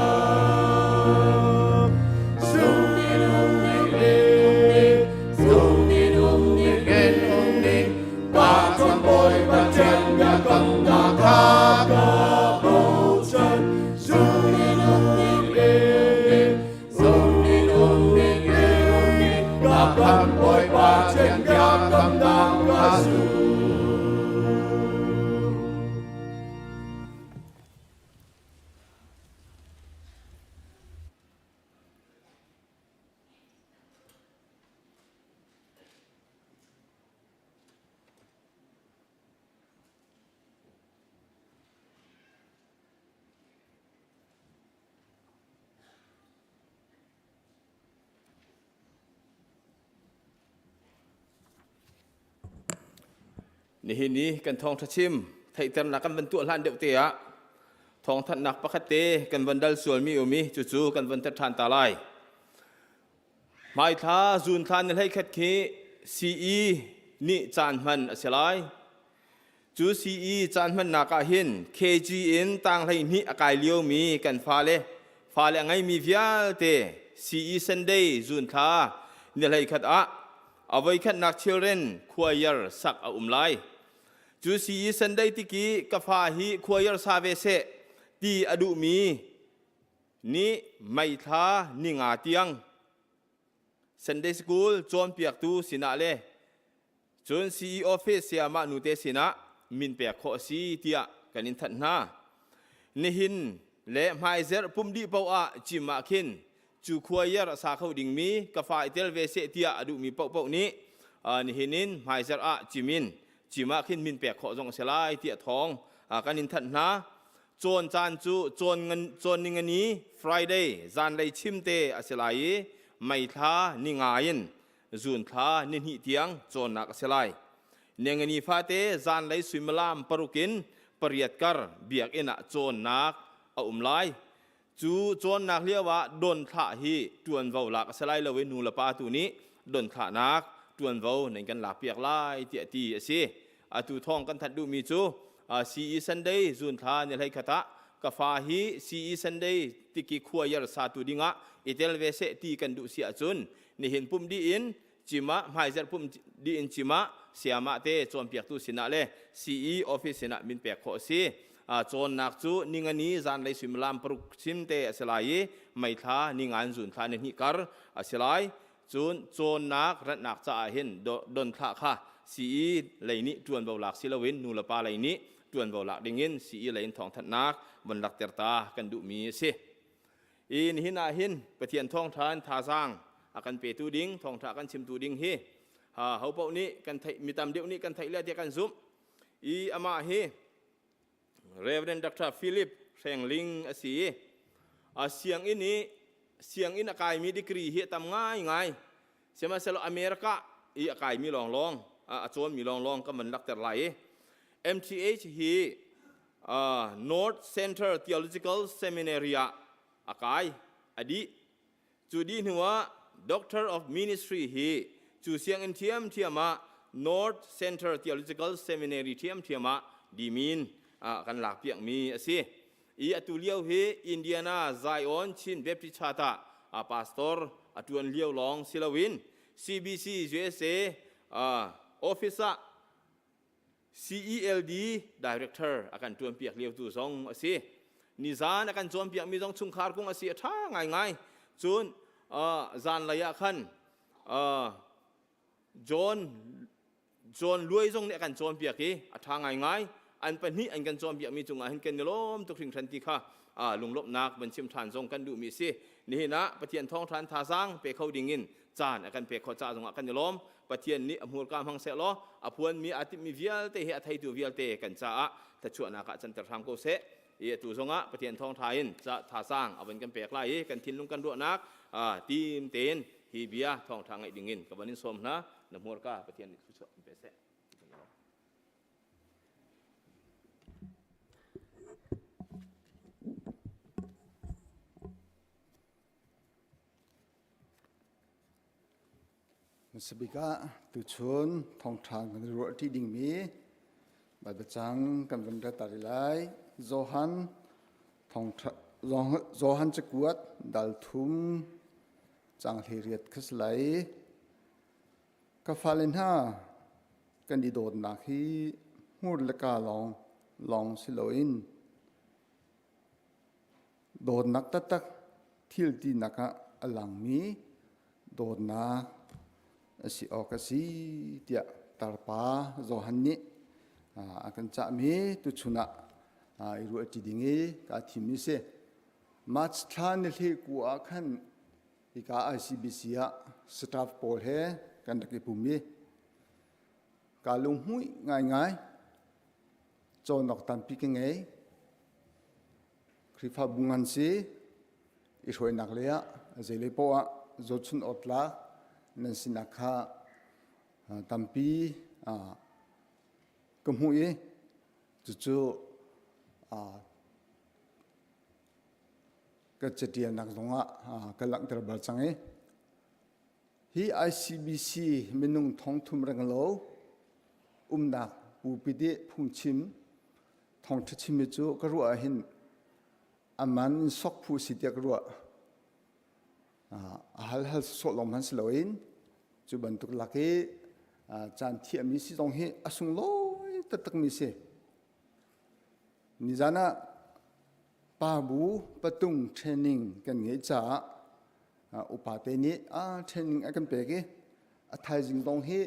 Speaker 5: นี่นี่กันทองทัชิมไทยเติมนักกันบรรทุกล้านเดียวเตะทองทัดนักประคัตเตกันวันดัลส่วนมีอุมีจู่ๆกันวันทัดทานตาลายหมายท้าจูนทานให้คัดขี้ซีอีนี่จานมันเสียไรจูซีอีจานมันนักหินเคจีเอ็นต่างให้นี่อากาศเลี้ยวมีกันฟ้าเลไงมีวิาเตซีอีซันเดย์จูนท้าเนี่ยให้คัดเอาไว้คัดนักเชลเลนควายร์สักอุ่มไลจูซีสันได้ติกีกฟ้าฮีควายร์ซาเวเซตีอดุมีนี่ไม่ท้านิ่งอาเตียงสันได้สกูลจวนเปียกตูสินะเลจนซีออฟฟิศเสียมานุเตสินะมินเปียกขอซีเตียกันอินทันนานี่หินและไมเซอร์ปุ่มดีเปาจิมมาคินจูควายร์สาเขาดิ่งมีกฟ้าเตลเวเซเตียอดุมีเปานี้นี่หินินไมเซอร์จิมินจิมาขึ้นมินเปียกขอจงเสลายเตียทองกันอินทันนาโจนจานจูโจนเงินโจนนิงนี้ Friday จานเลยชิมเตอเสลายไม่ท้านิงายินจูนท้านิหิเตียงโจนนักเสลายเนงนี้ฟาเตจานเลยสุมลามปรุกินปริยัดกรเบียกอินะโจนนักอุ่มไลจูโจนนักเรียกว่าดนท่าฮีจวนเวาหลักเสลายเลวินูละปาตูนี้ดนท่านักจวนเวาในกันหลักเปียกไล่เตียตีสิตูทองกันทัดดูมีจูซีอีซันเดย์จุนทาเนี่ยให้ขตะกฟ้าฮีซีอีซันเดย์ติกิขวายร์สาตุดิงะอิเตลเวเซตีกันดูเสียจุนนี่เห็นปุ่มดีอินจิมะหมายจากปุ่มดีอินจิมะเสียมาเตจวนเปียกตูสินะเลซีอีออฟฟิศสินะมินเปียกขอซีจวนนักจูนิงานี้จานเลยสุมลามปรุกชิมเตอสลายไม่ท้านิงานจุนทาเนี่ยนิกรอสลายจุนโจนนักรัตนักจะเห็นดนท่าค่ะสีไหลนี้จวนเบาหลักศิลวินนูละปาไหลนี้จวนเบาหลักดิ่งยินสีไหลทองทัดนักบนหลักเตตากันดุมีสิอินหินาหินปะเทียนทองทานทาสร้างอากันเปตูดิ่งทองทากันชิมตูดิ่งฮีเขาเป่านี้กันไทยมีตามเดียวนี้กันไทยเลียเดียกันซุมอามาฮีเรเวนดรฟิลิปเซงลิงสีเสียงอินนี้เสียงอินอากายมีดีกรีเฮตามง่ายเสียมาเซลอเมริกาอีอากายมีลองโจนมีลองก็มันลักแต่ไหล MTH ฮี North Center Theological Seminary อากายอดีจูดีหัว Doctor of Ministry ฮีจูเสียงอินเทียมมา North Center Theological Seminary เทียมมาดีมีนกันหลักเปียงมีสิอีอตุเลียวฮีอินเดียนาไซออนชินเบปติชาตาพาสตอร์อตุนเลียวลองศิลวิน CBC USA Officer CELD Director อาการจวนเปียกเลียวตัวสองสินิจานอาการจวนเปียกมีสองชุมคาร์กงสิท่าง่ายจุนจานระยะขันจนรวยทรงเนี่ยอาการจวนเปียกที่ท่าง่ายอันเป็นนี้อันกันจวนเปียกมีจุงอาเห็นกันล้มตุกถึงทันทีค่ะลุงลบนักบรรชิมทานทรงกันดูมีสินี่นะปะเทียนทองทานทาสร้างเปเขาดิ่งยินจานอาการเปเขาจ่าทรงอาการล้มปะเทียนนี้อำหัวกามหังเสลออภวนมีอาทิมีวิลเตะไทยตัววิลเตะกันจ้าแต่ชวนนักจันทร์ทางโกเสตัวทรงะปะเทียนทองไทยจะทาสร้างเอาเป็นกันเปกไล่กันทิ้งลงกันด้วยนักทีมเตน hi bia Thawngṭha ngai dingin kabanin som na namur ka pathian ni suso pese
Speaker 8: Sebika tuchun Thawngṭha kan ro ti ding mi bai bachang kan benda tarilai Johan Thawngṭha Johan chekuat dal thum chang theriat khaslai ka falin ha kan di dot na khi hur la ka long siloin dot nak tak thil ti naka alang mi dot na si okasi tia tarpa Johan ni akan cha mi tu chuna iru ati dingi ka thimi se mach than le ku akhan ika ICBC ya staff pol he kan ki pumi kalung hui ngai chonok tampi ke ngai krifa bungan si iroi naklea zele po zo chun otla nan sinakha tampi kumhui chu ka chetian nak zonga ka lang ter bal change hi ICBC minung thong thum rang lo umna pupide phungchim Thawngṭha chimi chu ka ru a hin aman sok phu sitia ka ru hal so lom han sloin chu bantuk lake chan thi mi si jong hi asung loi tatak mi se nizana pabu patung training kan nge cha upate ni training akan pege athai jing dong hi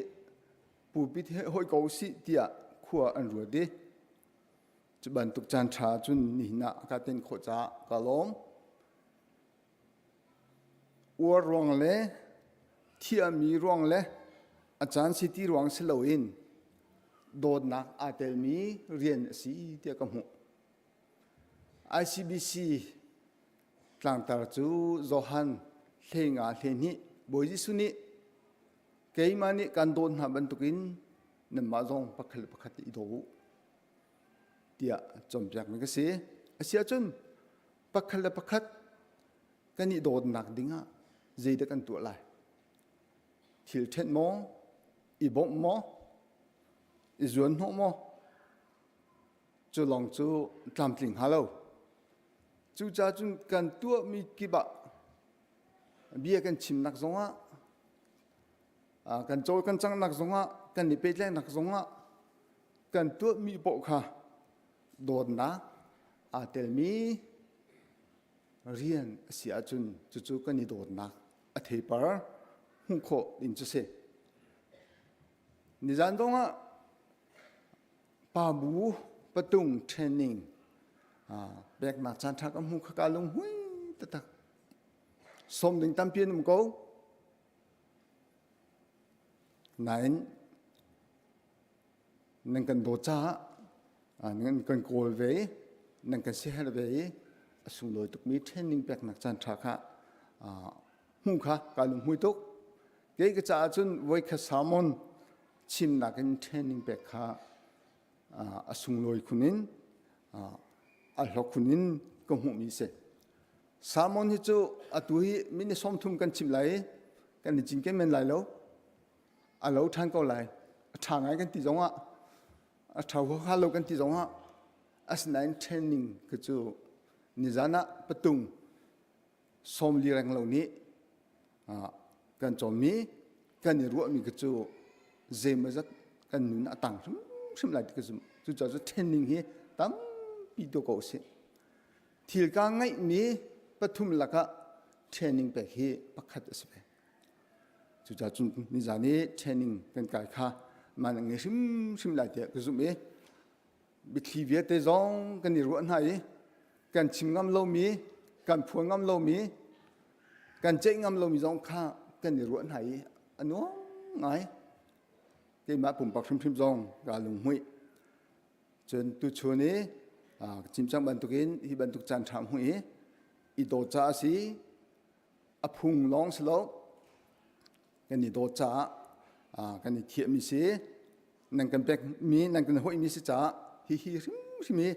Speaker 8: pu pi the hoi ko si tia khua an ru de chu bantuk chan tha chun ni na ka ten kho cha ka lom war rong le thia mi rong le achan city rong siloin Dawtnak Telmi Rian si tia ka mu ICBC Tlangtaar chu Johan Hlenga Hleni boji suni keimani kan don ha bantukin namma jong pakhal pakhati do tia chompiak me ka se asia chun pakhal pakhat kani Dawtnak dinga zeida kan tu lai thil then mo ibom mo izun ho mo chu long chu tlamtling halo chu cha chun kan tu mi kiba bia kan chim nak zonga kan chol kan chang nak zonga kan ni pe tleng nak zonga kan tu mi bo kha Dawtnak Telmi Rian si achun chu kan ni Dawtnak a thepar hu kho din chu se nizan donga pabu patung training bek na chan thak am hu kha lung hui tatak som ding tam pian um ko nain nang kan do cha nang kan kol ve nang kan se her ve asung loi tuk mi training bek na chan thak ha hu kha ka lung hui tuk ke ka cha chun voi kha samon chim na kan training bek kha asung loi khunin a hlokunin ko hu mi se samon hi chu atui mini som thum kan chim lai kan ni jing ke men lai lo a lo than ko lai thangai kan ti zonga a thau kha lo kan ti zonga as nine training ka chu nizana patung som li rang lo ni kan chom mi kan ni ru mi ka chu zemazat kan nun atang sim lai ka chu chu training hi tam pi do ko se thil ka ngai mi pathum laka training pe hi pakhat asbe chu cha chun ni jani training kan kai kha man nge sim lai te ka zum e bi thi vie te zong kan ni ru an hai kan chim ngam lo mi kan phu ngam lo mi kan che ngam lo mi zong kha kan ni ru an hai anu ngai ke ma pum pak sim zong ga lung hui chen tu chune chim chang bantukin hi bantuk chan tham hui i do cha si a phung long slo กันนี่โดจ้ากันนี่เทียมิสินั่งกันเป็กมีนั่งกันห้อยมีสิจ้าฮิริมสิมี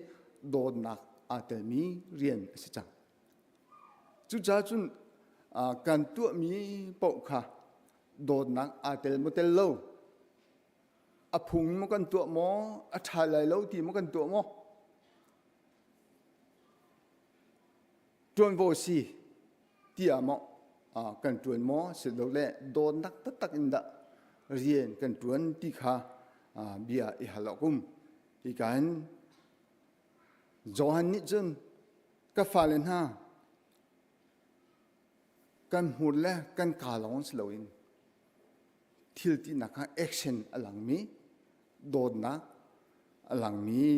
Speaker 8: โดนนักอาเตมีเรียนสิจ้าจุจ้าจุนกันตัวมีปกค่ะโดนนักอาเตลโมเตลโลอพุงมันกันตัวหมออชายไหลโลตีมันกันตัวหมอจวนโวซีที่อ่ะหมอกันจวนหมอเสร็จแล้วแหละโดนนักตักอินดาเรียนกันจวนที่ข้าเบียอิฮาลกุมอีกันจอหันนิจนก็ฟาเลนฮากันหุ่นและกันกาลองสลวินทิลที่นักแอคชั่นอลังมีโดนนักอลังมี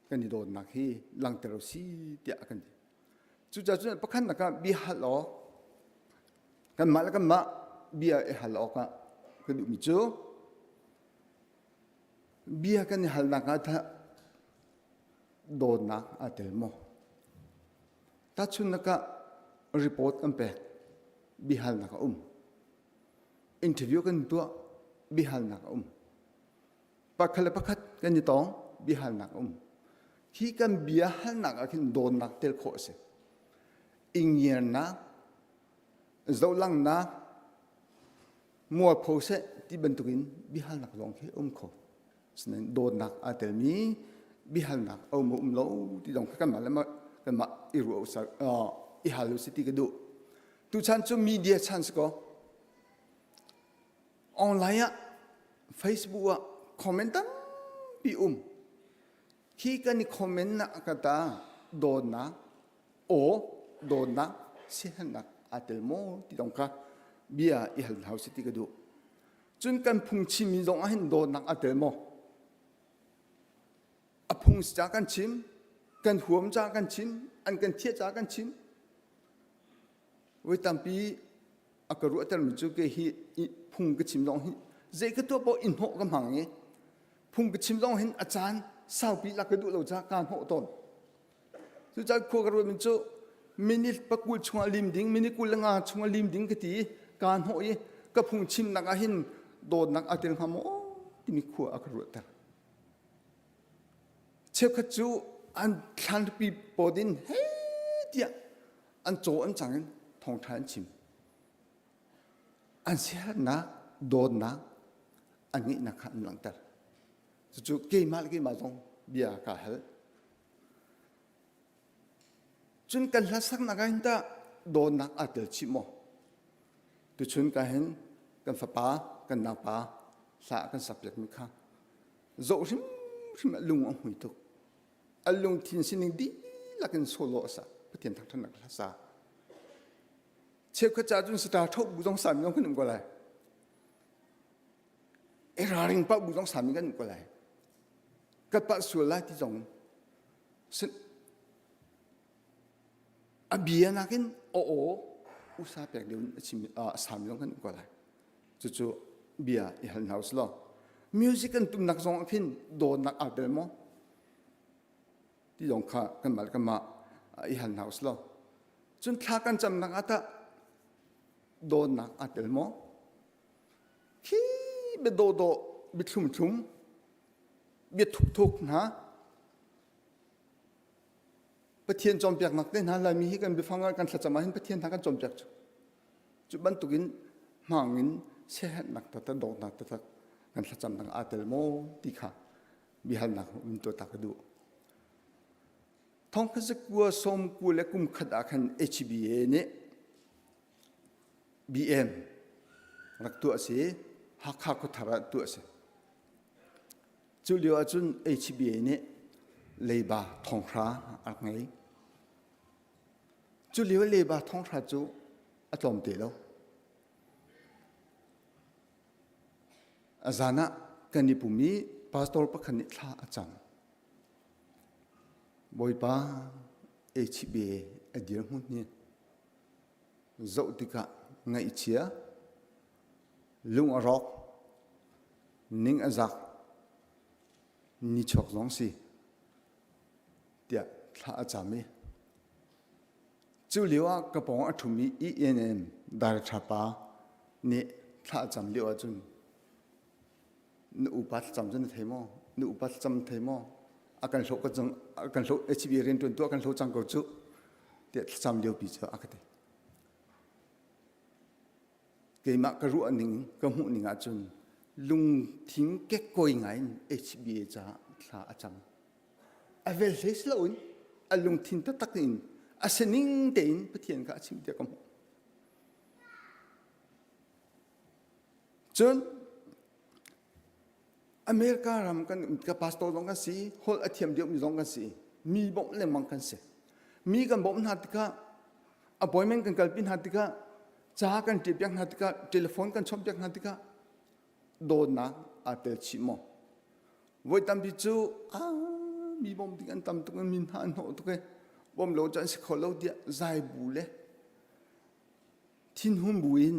Speaker 8: กันนี่โดนนักที่ลังเตอร์ซีเดียกันจุดจุดประคันนักบิฮัลโลกันมาแล้วกันมาบิฮัลโลกันดูมิจูบิกันฮัลนักท่าโดนนักอาเตลโมถ้าชุนนักรีพอร์ตกันไปบิฮัลนักอินเทอร์วิวกันตัวบิฮัลนักปักขลับปักขัดกันยี่ตองบิฮัลนักที่กันบิฮัลนักกินโดนนักเตลโคเสอิงเงียนนักเจ้าลังนักมัวโพเสที่บรรทุกินบิฮัลนักลงที่โคฉะนั้นโดนนักอาเตลมีบิฮัลนักมุโลที่ตองกันมาแล้วกันมาอิรูสอิฮาลุสิติกดูทุกชั้นจะมีเดียชั้นสก็ออนไลน์ Facebook คอมเมนต์ปีที่กันนี่คอมเมนต์นักกตาโดนนักโดนนักเสียนักอาเตลโมที่ต้องการเบียอิฮาลุสิติกดูจนกันพุ่งชิมลงให้โดนนักอาเตลโมพุ่งจากกันชิมกันหัวมจากกันชิมอันกันเทียจากกันชิมเวทามปีอากรู้แต่มันจะเกี่ยพุ่งกับชิมลองหิเจ้าตัวพออินโหกันหังเงี้ยพุ่งกับชิมลองหิอาจารย์สาวปีลักกระดูเราจากการโหต้นสุดท้ายพวกเรามันจะมินิปักกุลชงลิมดิ้งมินิกุลงาชงลิมดิ้งกติการโหยกับพุ่งชิมนักหินโดนนักอาเตลฮามโอที่มีขั้วอากรู้แต่เชื่อขจูอันทันปีปอดินเฮ้ยเดียอันโจอันจังทองทานชิมอันเสียนักโดนนักอันนี้นักขันหลังแต่จู่ๆเกี่ยมาตรงเบียร์กาเฮลจนกันลักษณะนักอินตาโดนนักอาเตลชิโมตุชนกันเห็นกันฟ้ากันนักป้าสากันสับเล็กมิค่ะโจชิมลุงอังหุยตุกอันลุงทิ้งสิ่งดีลักษณะโซโลสะเพื่อเทียนทักษะนักลักษณะเชื่อขจาจุนสตาร์ทบุตรสามีต้องขึ้นก็เลยราริงป้าบุตรสามีกันก็เลยกับป้าสุราที่จงซึ่งอาเบียนักินอุตส่าห์เปียกเดียวสามีต้องขึ้นก็เลยจู่ๆเบียอีฮันเฮาส์ล้อมิวสิกกันตุ้มนักจงพินโดนนักอาเดลโมที่จงข้ากันมาอีฮันเฮาส์ล้อจนท้ากันจำนักอาตาโดนนักอาเตลโมที่เบโดเบทุ่มเบทุกนะประเทศจอมเปียกนักเต้นฮะลายมีให้กันไปฟังกันสัจจะมาเห็นประเทศทางกันจอมเปียกจุดบรรทุกินห่างเงินเสียนักแต่โดนนักแต่กันสัจจะนักอาเตลโมที่ข้าบิฮันนักวินตัวตักดูท้องข้าศึกวัวสมกูและกุมขัดอาคัน HBA เนี่ย BM รักตัวเสียหักทาระตัวเสียจุดเดียวจุน HBA เนี่ยเลยบาทองคราอะไรจุดเดียวเลยบาทองคราจุอัตลอมเตลอาจารย์กันนิปุมีพาสตอร์ปักขันนิท่าอาจารย์บอยป้า HBA อดีตหุ่นเนี่ยเจ้าติกะไงเชียลุงอรอกนิ่งอาจักนิชกลงสิเดี๋ยวถ้าอาจารย์มีจุลิวกระป๋องอัฐมิ ENM ดาร์ชาปา
Speaker 10: นี่ถ้าจำเดียวจุนนูอุปัตจำจนเทมอนูอุปัตจำเทมออาการโลก็จังอาการโลHBเรียนตัวอาการโลจังก็จุเดี๋ยวจำเดียวปีเจออากันเดเกี่ยมากระรู้อันหนึ่งก็หูหนึ่งอาจุนลุงทิ้งแก่ก้อยไงHBจะลาอาจำอาเวลเสละอุ่นอาลุงทิ้งตักอินอาเซนิงเดินไปเทียนกับชิมเดียวกันจนอเมริการำกันกับพาสตอร์ลงกันสิฮอลอาเทียมเดียวมีลงกันสิมีบ่มเล่มังกันสิมีกันบ่มหัดติกะอพอยเมนต์กันกัลปินหัดติกะจ้ากันทิบยังหัดติกะโทรศัพท์กันชมยังหัดติกะโดนนะอาเตลชิโมวันตั้มพิจูมีบ่มติกันตั้มตุกันมินหันโหตุกันบ่มโลจันสิขอโลเดียใจบูเล่ทิ้งหุ่นบุญ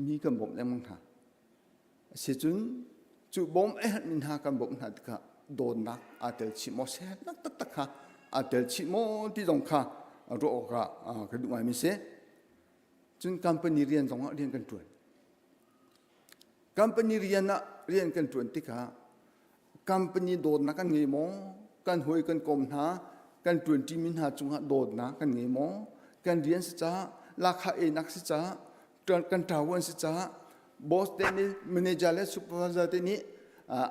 Speaker 10: มีกันบ่มเล่มังหาเสียจุนจูบอมมินหากันบ่มหัดกะโดนนักอาเตลชิโมเสนักตักค่ะอาเตลชิโมที่ตรงค่ะรอกะกระดูกไม่มีเสจุนคัมปานีเรียนตรงเรียนกันตรวนคัมปานีเรียนนะเรียนกันตรวนที่ค่ะคัมปานีโดนนักกันเงี้ยโมกันหวยกันกลมหากันตรวนที่มินหาจุงหาโดนนักกันเงี้ยโมกันเรียนสิจ้าราคาเอนักสิจ้ากันทาวันสิจ้าบอสเดนี่แมเนเจอร์และซูเปอร์วิเซอร์เดนี่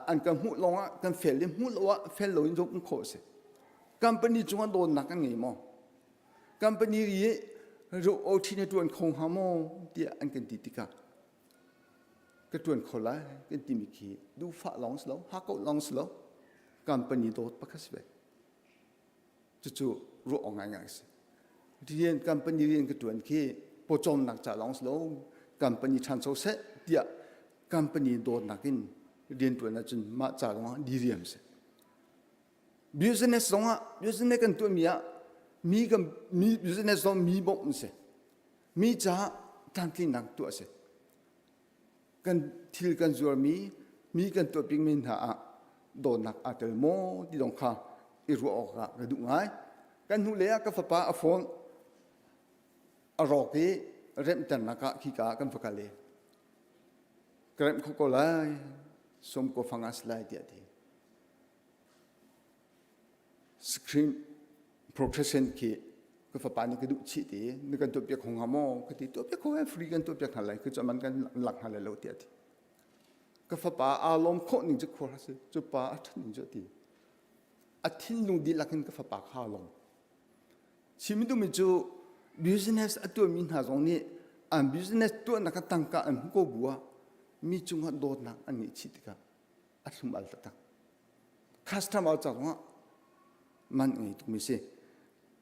Speaker 10: อันกันหูลงอ่ะกันเฟลลิหูลงอ่ะเฟลลงจงโคเสคัมปานีจงโดนนักกันเงี้ยโมคัมปานีรีรู้โอทีในตัวคงหาโมเดียอันกันติดกันก็ตัวคนละกันติมิคีดูฟ้าลองสโลฮักก็ลองสโลคัมปานีโดดปักสเวจู่ๆรู้องง่ายๆสิเรียนคัมปานีเรียนก็ตัวนี้พอจอมนักจ่าลองสโลคัมปานีชันโซเซเดียคัมปานีโดดนักอินเรียนตัวนั้นจนมาจ่าลงดีเรียมสิบิสเนสลงอ่ะบิสเนสกันตัวมีกันมีบิสเนสลงมีบ่มสิมีจ่าทันทีนักตัวสิกันทิลกันจวบมีกันตัวปิงมินหาโดนนักอาเตลโมที่ตรงข้าอิรัวออกกระดูกง่ายกันหูเลี้ยกับฟ้าอฟอนอรอกที่เริ่มแต่นักขี้กากันฟักเลยกระเริ่มขก็เลยสมก็ฟังอัสไลเดียดีสครีนโปรเกรสชันขี้ก็ฟ้าปานี่กระดูกชีดีนี่กันตัวเปียกของหามอก็ที่ตัวเปียกของฟรีกันตัวเปียกอะไรคือจะมันกันหลักอะไรแล้วเดียดีก็ฟ้าปาอารมณ์โคนิ่งจะขวาสิจุปาอัฐนิ่งจะดีอัฐินลุงดีหลักกันก็ฟ้าปาข้าวลงชิมิดูมิจูbusiness ตัวมินหาตรงนี้อัน business ตัวนักตั้งการอันก็บัวมีจุงหัดโดนนักอันนี้ชิดกันอัศมัลตัก customer จากว่ามันไงตุมิเส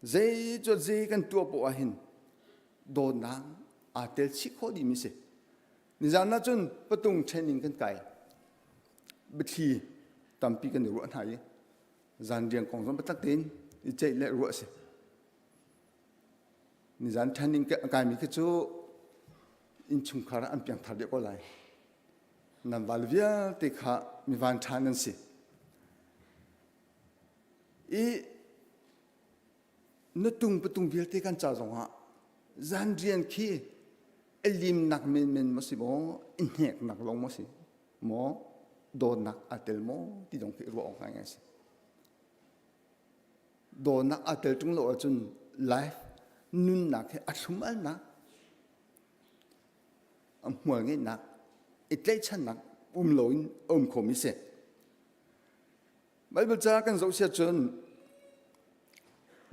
Speaker 10: เจจะเจกันตัวปวหินโดนนักอาเตลชิโคดีมิเสนิจานะจนประตูเชนิงกันไกบัทีตามปีกันรู้อันไหนจานเรียงของสมบัติเต็นเจเละรู้สินิจานทันนิงกายมีกระจูอินชุมคาระอันเปียงทัดเดียก็ไลนันวาลเวียติขามีวันทานันสิอีนตุงประตุงเบียติกันจ่าจงฮะจานเรียนขี้เอลิมนักเมนมาสิโมอินเฮกนักลงมาสิโมโดนนักอัตเตลโมที่ตรงที่รู้ออกง่ายๆสิโดนนักอัตเตลจงโลจนไลฟ์นุนนักอัศมัลนักหัวเงี้ยนักอิตเลชันนักลอยคมิเสไบเบิลจ้ากันเราเสียจน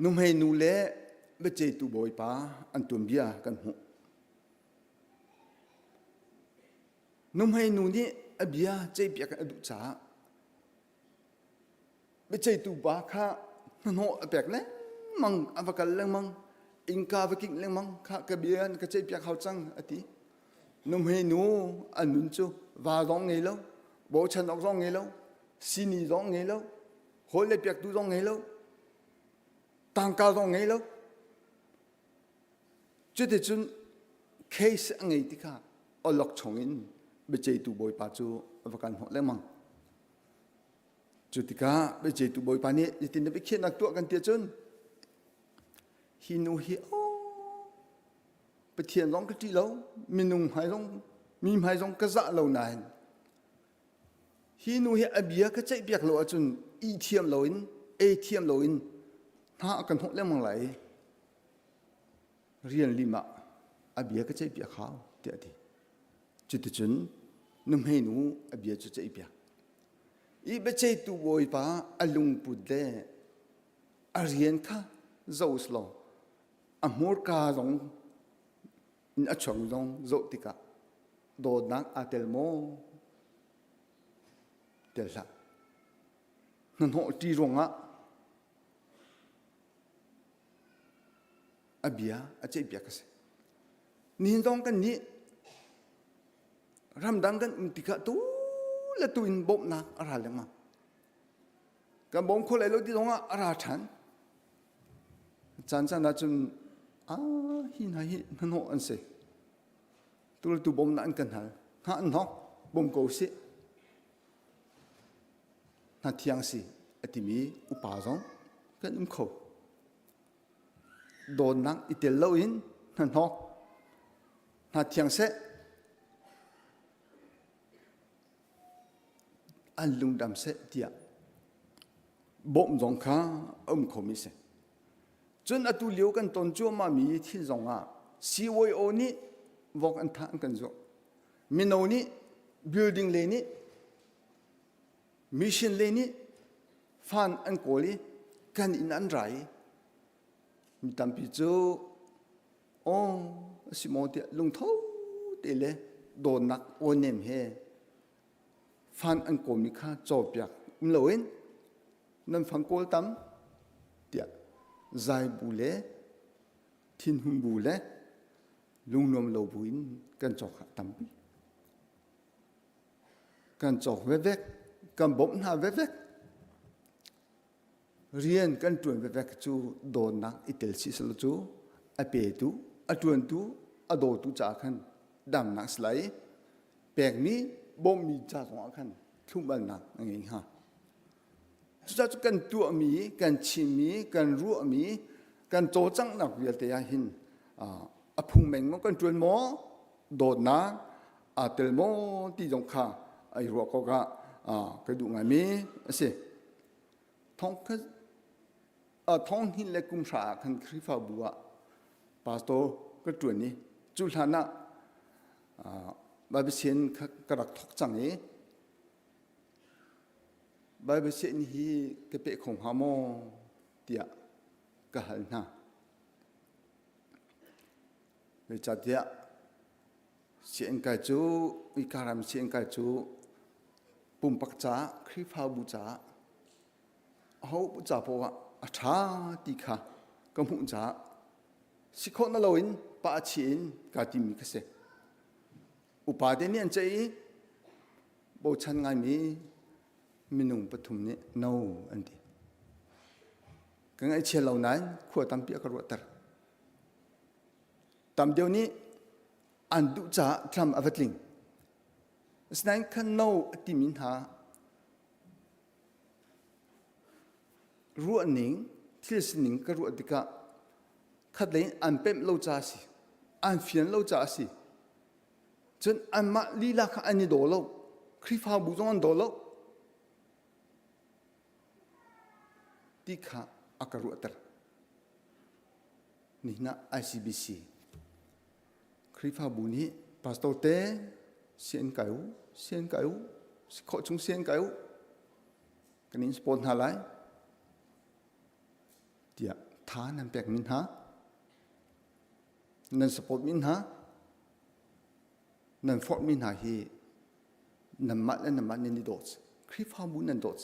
Speaker 10: นุ่มให้นูเล่เบเจตูบอยป้าอันตุมเบียกันหูนุ่มให้นูนี่อเบียเจ็บอยากอดุจ้าเบเจตูบ้าข้าโน่อเปียกเลยมังอวกาศเลยมังอิงกาไปกินเลี้ยงมังข้ากระเบียนกระเจี๊ยบเขาจังอตินุ่มให้หนูอันนุนจูว่าร้องไงแล้วโบชันออกร้องไงแล้วซีนีร้องไงแล้วโหเล็บอยากดูร้องไงแล้วต่างการ้องไงแล้วจุดเด่นจุดเคสไงที่ข้าเอาหลอกชงอินไปเจตูบอยป้าจูอวกาศหัวเลี้ยงมังจุดที่ข้าไปเจตูบอยป้านี่จะติดไปเขียนนักตัวกันเตี้ยจนฮินูฮิโอไปเทียนร้องกะทิแล้วมินุงหายร้อง มีหมายจงกระจะเหล่านั้นฮีนูเฮอเบียก็ใจเปียกเหล่าจนอีเทียมเหล่าอินเอเทียมเหล่าอินถ้ากันหกเล่มไหลเรียนลิมะอเบียก็ใจเปียกเขาเดี๋ยวดีจุดจุนนุ่มให้หนูอเบียจุดใจเปียกอีเบใจตัวโวยป้าอลุงปุดเดอเรียนค่ะเจ้าสโลอมอร์กาจงอินอัชงจงโจติกะโดนักอาเตลโมเดลซ่านั่นหัวตีรงะอเบียอาเจ็บเบียกสินี่ตรงกันนี้รำดังกันติกะตัวและตัวอินบบนักอะไรเลยมั้งกันบ่มคนเลยเราที่ตรงอ่ะอะไรฉันจันน่าจนหินหินนั่นหัวอันเสตัวบ่มนักกันหันอันหัวบ่มกูสินั่นที่ยังสิอติมีอุปาจงกันเขาโดนนักอิตาลีนนั่นหอกนั่นที่ยังเสอันลุงดำเสเดียบ่มจงข้าเขาไม่เสจนอตุเลียวกันตอนจัวมามีที่จงซีวอยโอนี่วอกอันทางกันจ่อมินโอนี่ building เลนี่ mission เลนี่ฟันอันโกลีกันอินอันไรมีตามพิจูสิโมเดียลุงเท่าเตเลโดนนักโอเนมเฮฟันอันโกมีค่าจบอยากมลอยนั่นฟังโกลตั้มเดียใจบุเล่ทินหุมบุเล่ลุงนวมโลบุอินกันจอกตั้มกันจอกเวกกันบ่มหาเวกเรียนกันตรวจเวกจูโดนนักอิตาลีสลจูอเปตูอตรวจตูอโดตูจากขันดำนักสไลแปลกนี้บ่มีจากของขันทุ่มบันนักอย่างนี้ฮะสุดท้ายกันตัวมีกันชิมีกันรู้มีกันโจจังนักเวียเตียหินพุ่งเมงมันกันตรวจหมอโดนนักเตลโมที่จงข้าไอ้รัวก็กระดูกไงมีสิท้องหินเล็กกุมสาคันคริฟาบัวปาสโตก็ตรวจนี้จุลานะบาบิเซียนกระดักทกจังนี้บาบิเซียนฮีกระเปะของฮามอเตียกะหันนะเลยจัดเดียเสียงไก่จูวิการามเสียงไก่จูปุ่มปักจ้าคริฟาบูจ้าเขาบุจ้าบอกว่าอาชาติค่ะก็มุ่งจ้าสิคนนั่นเราอินป้าชินกาติมีกษะอุปาเดนี่อันใจโบชันไงมีนุ่งปฐุมนี่โน่อันดีก็ไงเชื่อเหล่านั้นขวดตามเปียกกระโดดตามเดียวนี้อันดุจ้าทำอวตลิงสนายขันโน่ติมินหารู้อันหนึ่งที่สิ่งหนึ่งก็รู้อันเดียวขัดเลยอันเป็นเล่าจ้าสิอันเฟียนเล่าจ้าสิจนอันมาลีลาข้าอันนี้โดนแล้วคริฟาบุจงอันโดนแล้วที่ข้าอักรู้อัตระนี่นะ ICBC คริฟาบุนี้พาสโตเต้เสียนไก่สิขอจงเสียนไก่กันนี้สปอนหาไรเดี๋ยวท่านั่นแปลกมินหานั่นสปอร์ตมินหานั่นฟอร์ตมินหาฮีนั่นมัดและนั่นมัดนี่โดดคริฟาบุนั่นโดด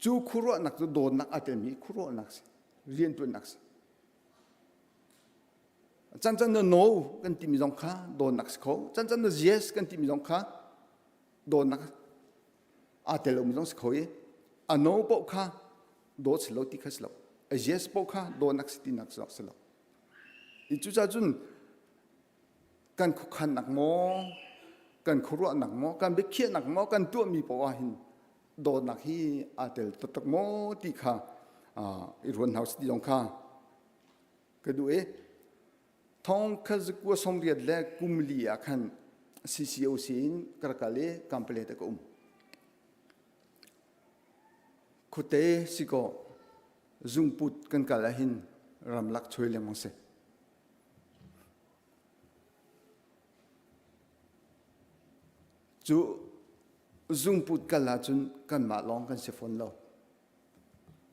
Speaker 10: จูคุโรนักจะโดนนักอาเตมีคุโรนักสิเรียนตัวนักสิจันโนกันที่มีจงค้าโดนนักสิเขาจันเยสกันที่มีจงค้าโดนนักอาเตลมีจงสิเขาอันโนปกค้าโดดสโลติคัสโลเยสปกค้าโดนนักสิตินักสโลอีจุจ้าจุนกันคุกขันหนักโมกันคุรัวหนักโมกันเบกเขียหนักโมกันตัวมีปวาหินโดนหนักฮีอาเตลตกโมติข้าอิรวนเฮาส์ที่ยองข้าก็ดู thong khazku somriat le kumli akhan CCOC in karkale complete ko khote siko zungput kan kalahin ramlak choile mose chu zungput kala chun kan ma long kan se phone lo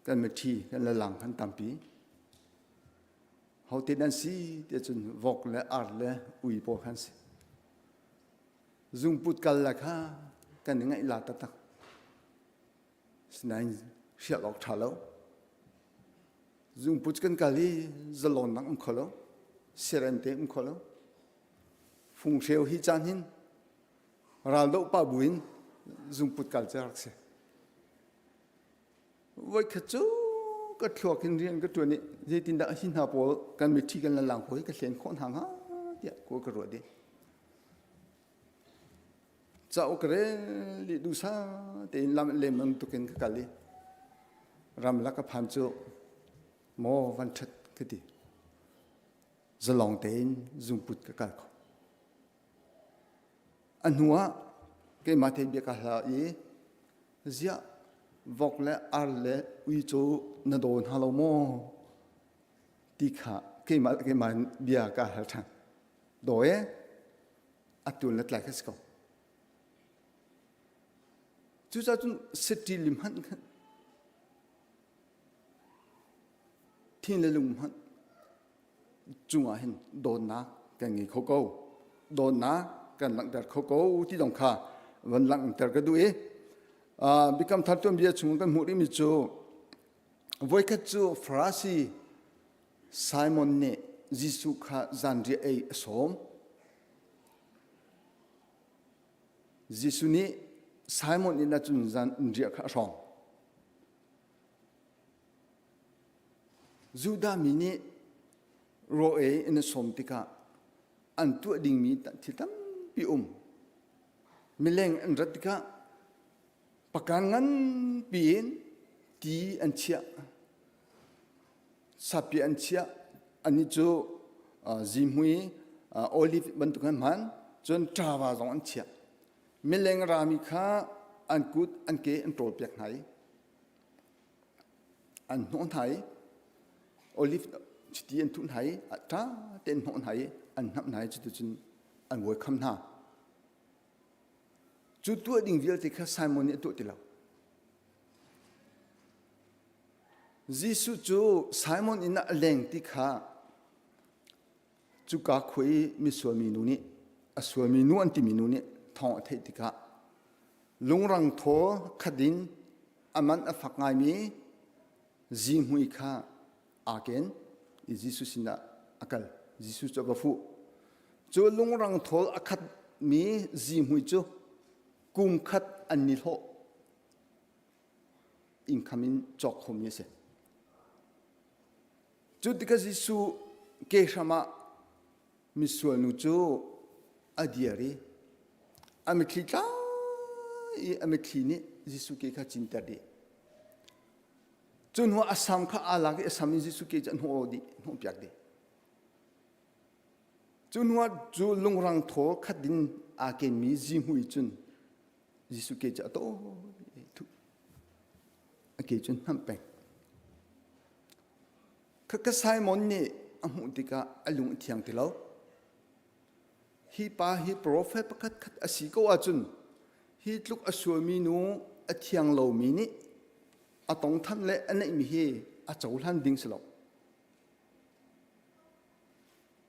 Speaker 10: kan methi kan la lang kan tampi hau te dan si te chun vok le ar le ui po khan se zungput kala kha kan ngai la ta tak snain sia lok thalo zungput kan kali zalon nak kholo serente kholo phung seu hi chan hin raldo pa buin zungput culture se voi khachu ka thlokin rian ka tuani je tinda hin ha pol kan mi thi kan la lang hoi ka hlen khon hang ha ya ko ka ro de chao kre li du sa te lam le mang tu ken ka kali ram la ka phan chu mo van that ka ti zalong ten zungput ka kal anua ke mathe be ka la ye zia vok le ar le ui chu na don halo mo ti kha ke ma bia ka ha than do ye atul na tla ka sko chu cha chun city lim han thin le lum han chunga hin don na ka ngi kho ko don na kan lang dar kho ko ti dong kha van lang ter ka du e become thatom bia chung kan muri mi chu voi ka chu frasi Simon ne jisu kha zanri ei som jisu ni Simon ina chun zanri kha som juda mini ro e in som tika an tu ding mi thitam pi mileng an ratika pakangan pin ti an chia sapi an chia ani chu zimui olive bantukan man chon trawa zong an chia mileng rami kha an kut an ke an tol pek hai an non hai olive chiti an tun hai ta ten non hai an nam hai chu chun an voi kham na chu tu ding vial te kha Simon ni tu ti lo jisu chu Simon ina leng ti kha chu ka khoi mi swami nu ni aswami nu an ti mi nu ni thong the ti kha lungrang tho khadin aman afak ngai mi ji hui kha again jisu sina akal jisu chu ba fu chu lungrang thol akhat mi ji hui chu kum khat anil ho incoming chok khom ye se chu tika jisu ke shama miswal nu chu adiari amikita I amikini jisu ke kha chinta de chun ho asam kha ala ke asam jisu ke jan ho di ho pyak de chun ho chu lungrang tho khadin a ke mi ji hui chun jisu ke ja to tu ake chun ham pe ka Simon ni amu tika alung thiang ti lo hi pa hi prophet pakat khat asi ko achun hi tluk aswami nu athiang lo mi ni atong than le anai mi hi a chaulan ding selo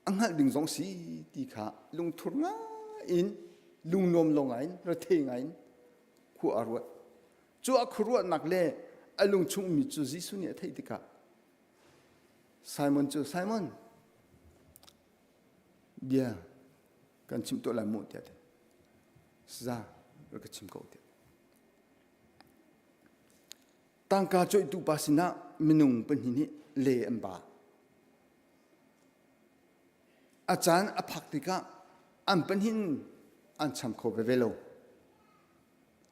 Speaker 10: anghal ding jong si ti kha lung thur nga in lung nom longain ra the ngain khu arwa chu akhru nak le alung chung mi chu jisu ni thei tika Simon chu Simon dia kan chim to la mu tia za ra ka chim ko tia tangka choi tu pasina minung panhini le amba achan aphaktika an panhin an cham kho velo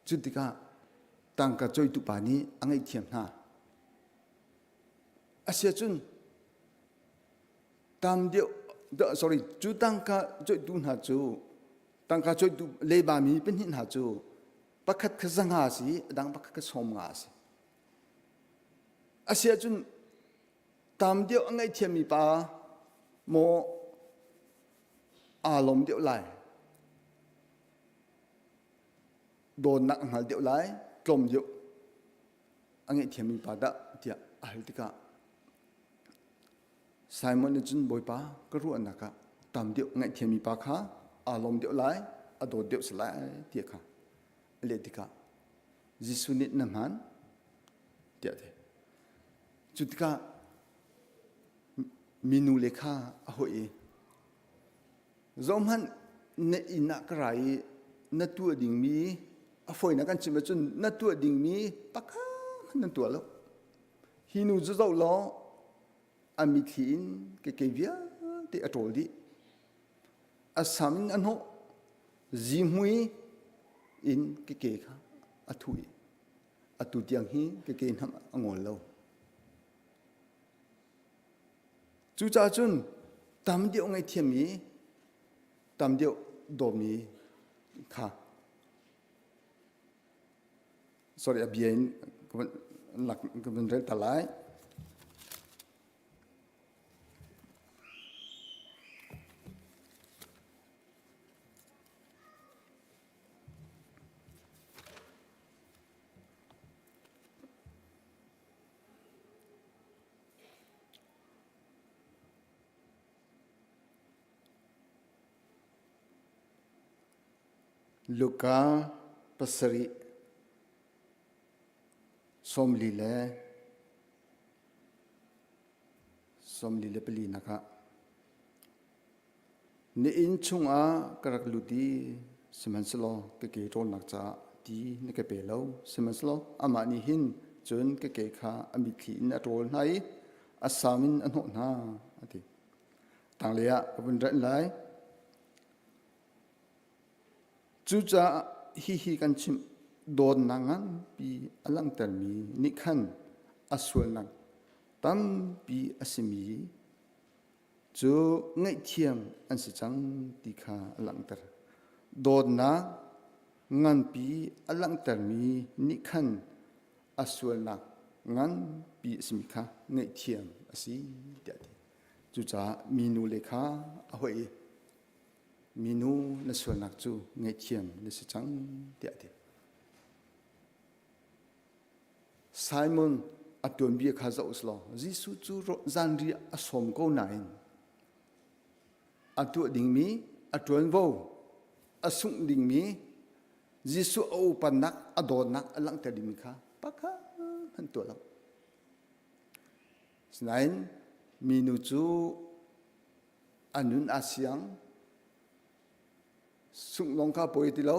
Speaker 10: chutika tangka choi tu pani angai thiam na asia chun tam dio sorry chu tangka joy dun ha chu tangka joy du leba mi pen hin ha chu pakhat khazanga si dang pakhat ka som nga si asia chun tam dio angai thiam mi pa mo alom dio lai don nak ngal dio lai klom dio angai thiam mi pa da tia altika Simon ni chun boy pa ka ru anaka tam dio ngai thiam mi pa kha alom dio lai ado dio slai tia kha letika jisu ni naman tia de chutka minu lekha ahoi zomhan ne ina krai na tu ding mi afoi na kan chima chun na tu ding mi pakha na tu lo hinu zo lo ami thin ke via te atol di asam an ho zimui in ke kha athui atu tiang hi ke nam angol lo chu cha chun tam dio ngai thiam mi tam dio do mi kha sorry abien kaban lak kaban rel talai Luka pasari somlile peli naka ni in chunga karak ludi simanslo ke ron nakcha ti ne ke pelo simanslo ama ni hin chun ke kha ami thi na rol nai asamin anho na ati tanglia kabun ran lai chucha hi kan chim don nangan pi alang termi nikhan asul nang tam pi asimi chu ngai thiam an si chang ti kha alang ter don na ngan pi alang termi nikhan asul na ngan pi asimi kha ngai thiam asi ti chucha minu lekha ahoi minu na sual nak chu ngai thiam na si chang tia ti Simon atun bi kha za uslo jisu chu ro zan ri asom ko nain atu ding mi atun vo asung ding mi jisu o panak adonak alang ta ding kha pakha han to lo snain minu chu anun asyang sung long ka poi ti lo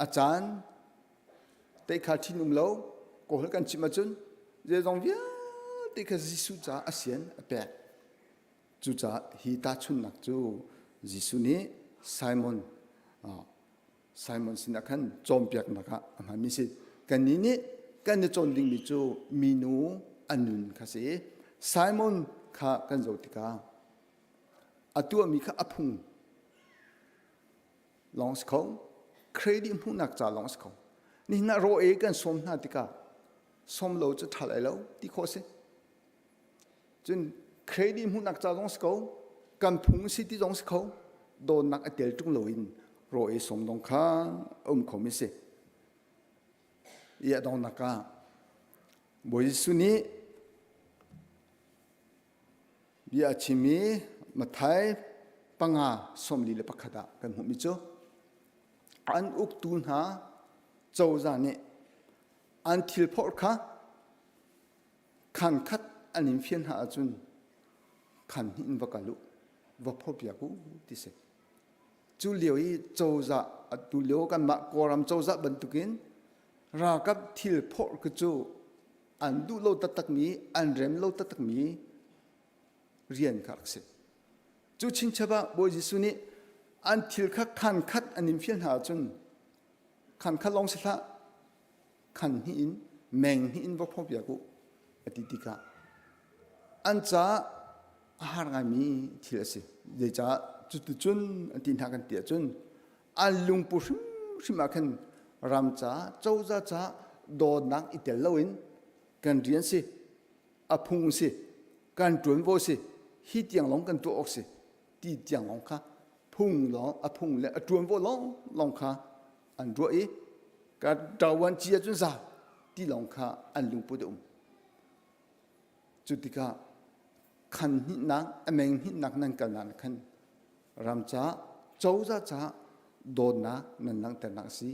Speaker 10: achan te kha thinum lo ko hal kan chima chun je dong via te kha jisu cha asian ape chu cha hi ta chun nak chu jisu ni Simon sinakhan chompiak naka ama mi si kan ni kan ni chon ding mi chu minu anun kha se Simon kha kan zotika atu mi kha aphung longs ko credit hu nak cha longs ko ni na ro e kan som na tika som lo cha thalai lo ti kho se chun credit hu nak cha longs ko kan phung si ti longs ko do nak atel tung lo in ro e som dong kha kho mi se ya dong naka boi suni bia chimi mathai panga somli le pakhada kan hu mi cho an uk tun ha chau za ne an thil phor kha khan khat anin fian ha chun khan hin vakalu va phobia ku ti se chu lioi chau za atu leo kan ma koram chau za ban tukin ra kap thil phor ku chu an du lo ta tak mi an rem lo ta tak mi rian khak se chu ching chaba bo jisu ni an thil kha khan khat anin fian ha chun khan kha long sila khan hi in meng hi in va phobia ku atitika an cha ahar ngami thilasi deja chun tin ha kan tia chun alung pushim shimakan ramcha chauza cha Dawtnak itel lawin kan rian si aphung si kan tuan vo si hi tiang long kan tu ok si ti tiang long kha phung long aphung le tuan vo long kha an ro e ka dawan chia chun sa ti long kha an lung pu de chutika khan hi nak ameng hi nak nan kan nan khan ramcha chauza cha Dawtnak nan nang ta nak si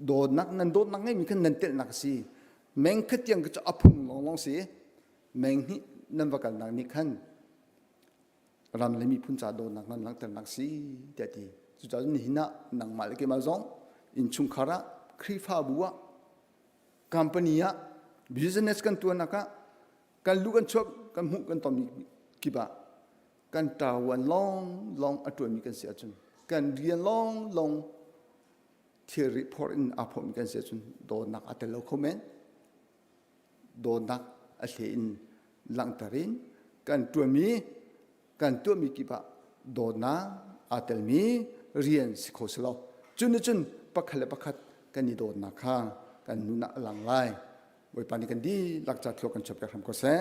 Speaker 10: Dawtnak nan Dawtnak ngai mi khan nan tel nak si meng khat yang cha aphung long si meng hi nan wa kan nang ni khan ram le mi phun cha Dawtnak nan nang ta nak si ta ti chu cha ni hina nang mal ke ma zong in chung khara khrifa buwa company ya business kan tu naka kan lu kan chok kan mu kan tom kiba kan tawan long atun mi kan se achun kan rian long theory report in apom kan se achun Dawtnak atelo comment Dawtnak a the in langtarin kan tu mi kiba Dawtnak atelmi rian sikhoslo chun pakhat kan ni Dawtnak kha kan nuna lang lai boi pani kan di lakcha thlo kan chop ka ham ko se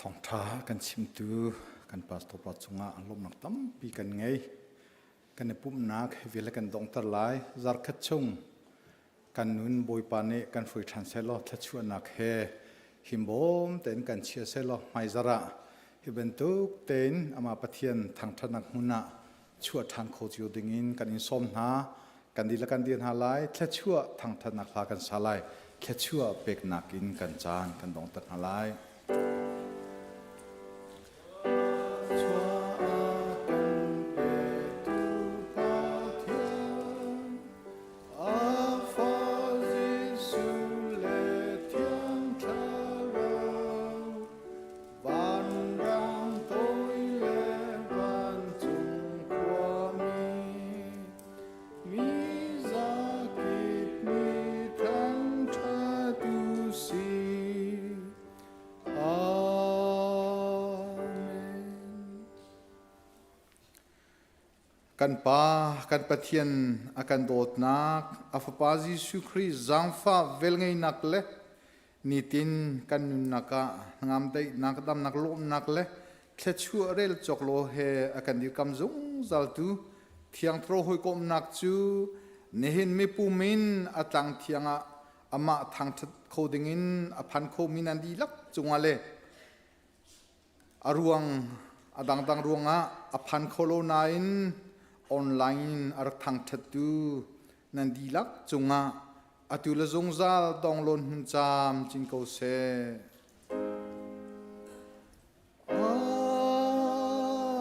Speaker 8: Thawngṭha kan chim tu kan pastor pa chunga anlom nak tam pi kan ngei kan ne pum nak vele kan dongtar lai zar khat chung kan nun boi pane kan foi than selo thachua nak he himbom ten kan chia selo mai zara hibentuk ten ama pathian Thawngṭha nak huna chua than kho chiu dingin kan in som na kan dila kan dian halai thachua Thawngṭha nak la kan salai thachua pek nakin kan chan kan dongtar halai kan pa kan pathian akan Dawtnak afapa Jesu Christ zangfa vel ngei nak le nitin kan nun naka ngam dei nak dam nak lom nak le thlechu rel choklo he akan dir kam zung zaltu thiang tro hoi kom nak chu nehin mi pumin atang thianga ama Thawngṭha khodingin aphan kho minan di lak chungale aruang adang ruanga aphan kholo nain online ar Thawngṭha tu nan dilak chunga atula zongzal donglon hun cham chin ko se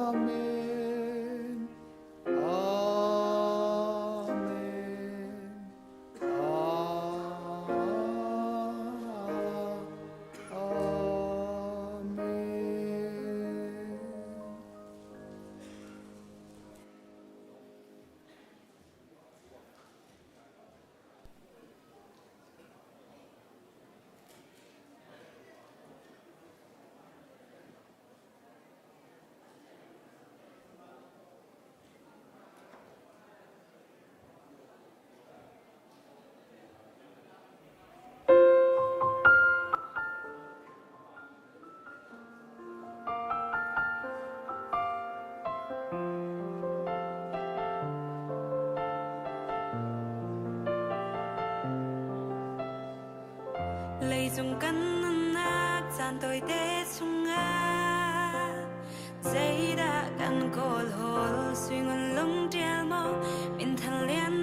Speaker 8: amen
Speaker 11: Lây dùng cân nát gian tôi tết sung nga giấy đã cắn cột hồ suy ngôn lung treo mong mình thân liên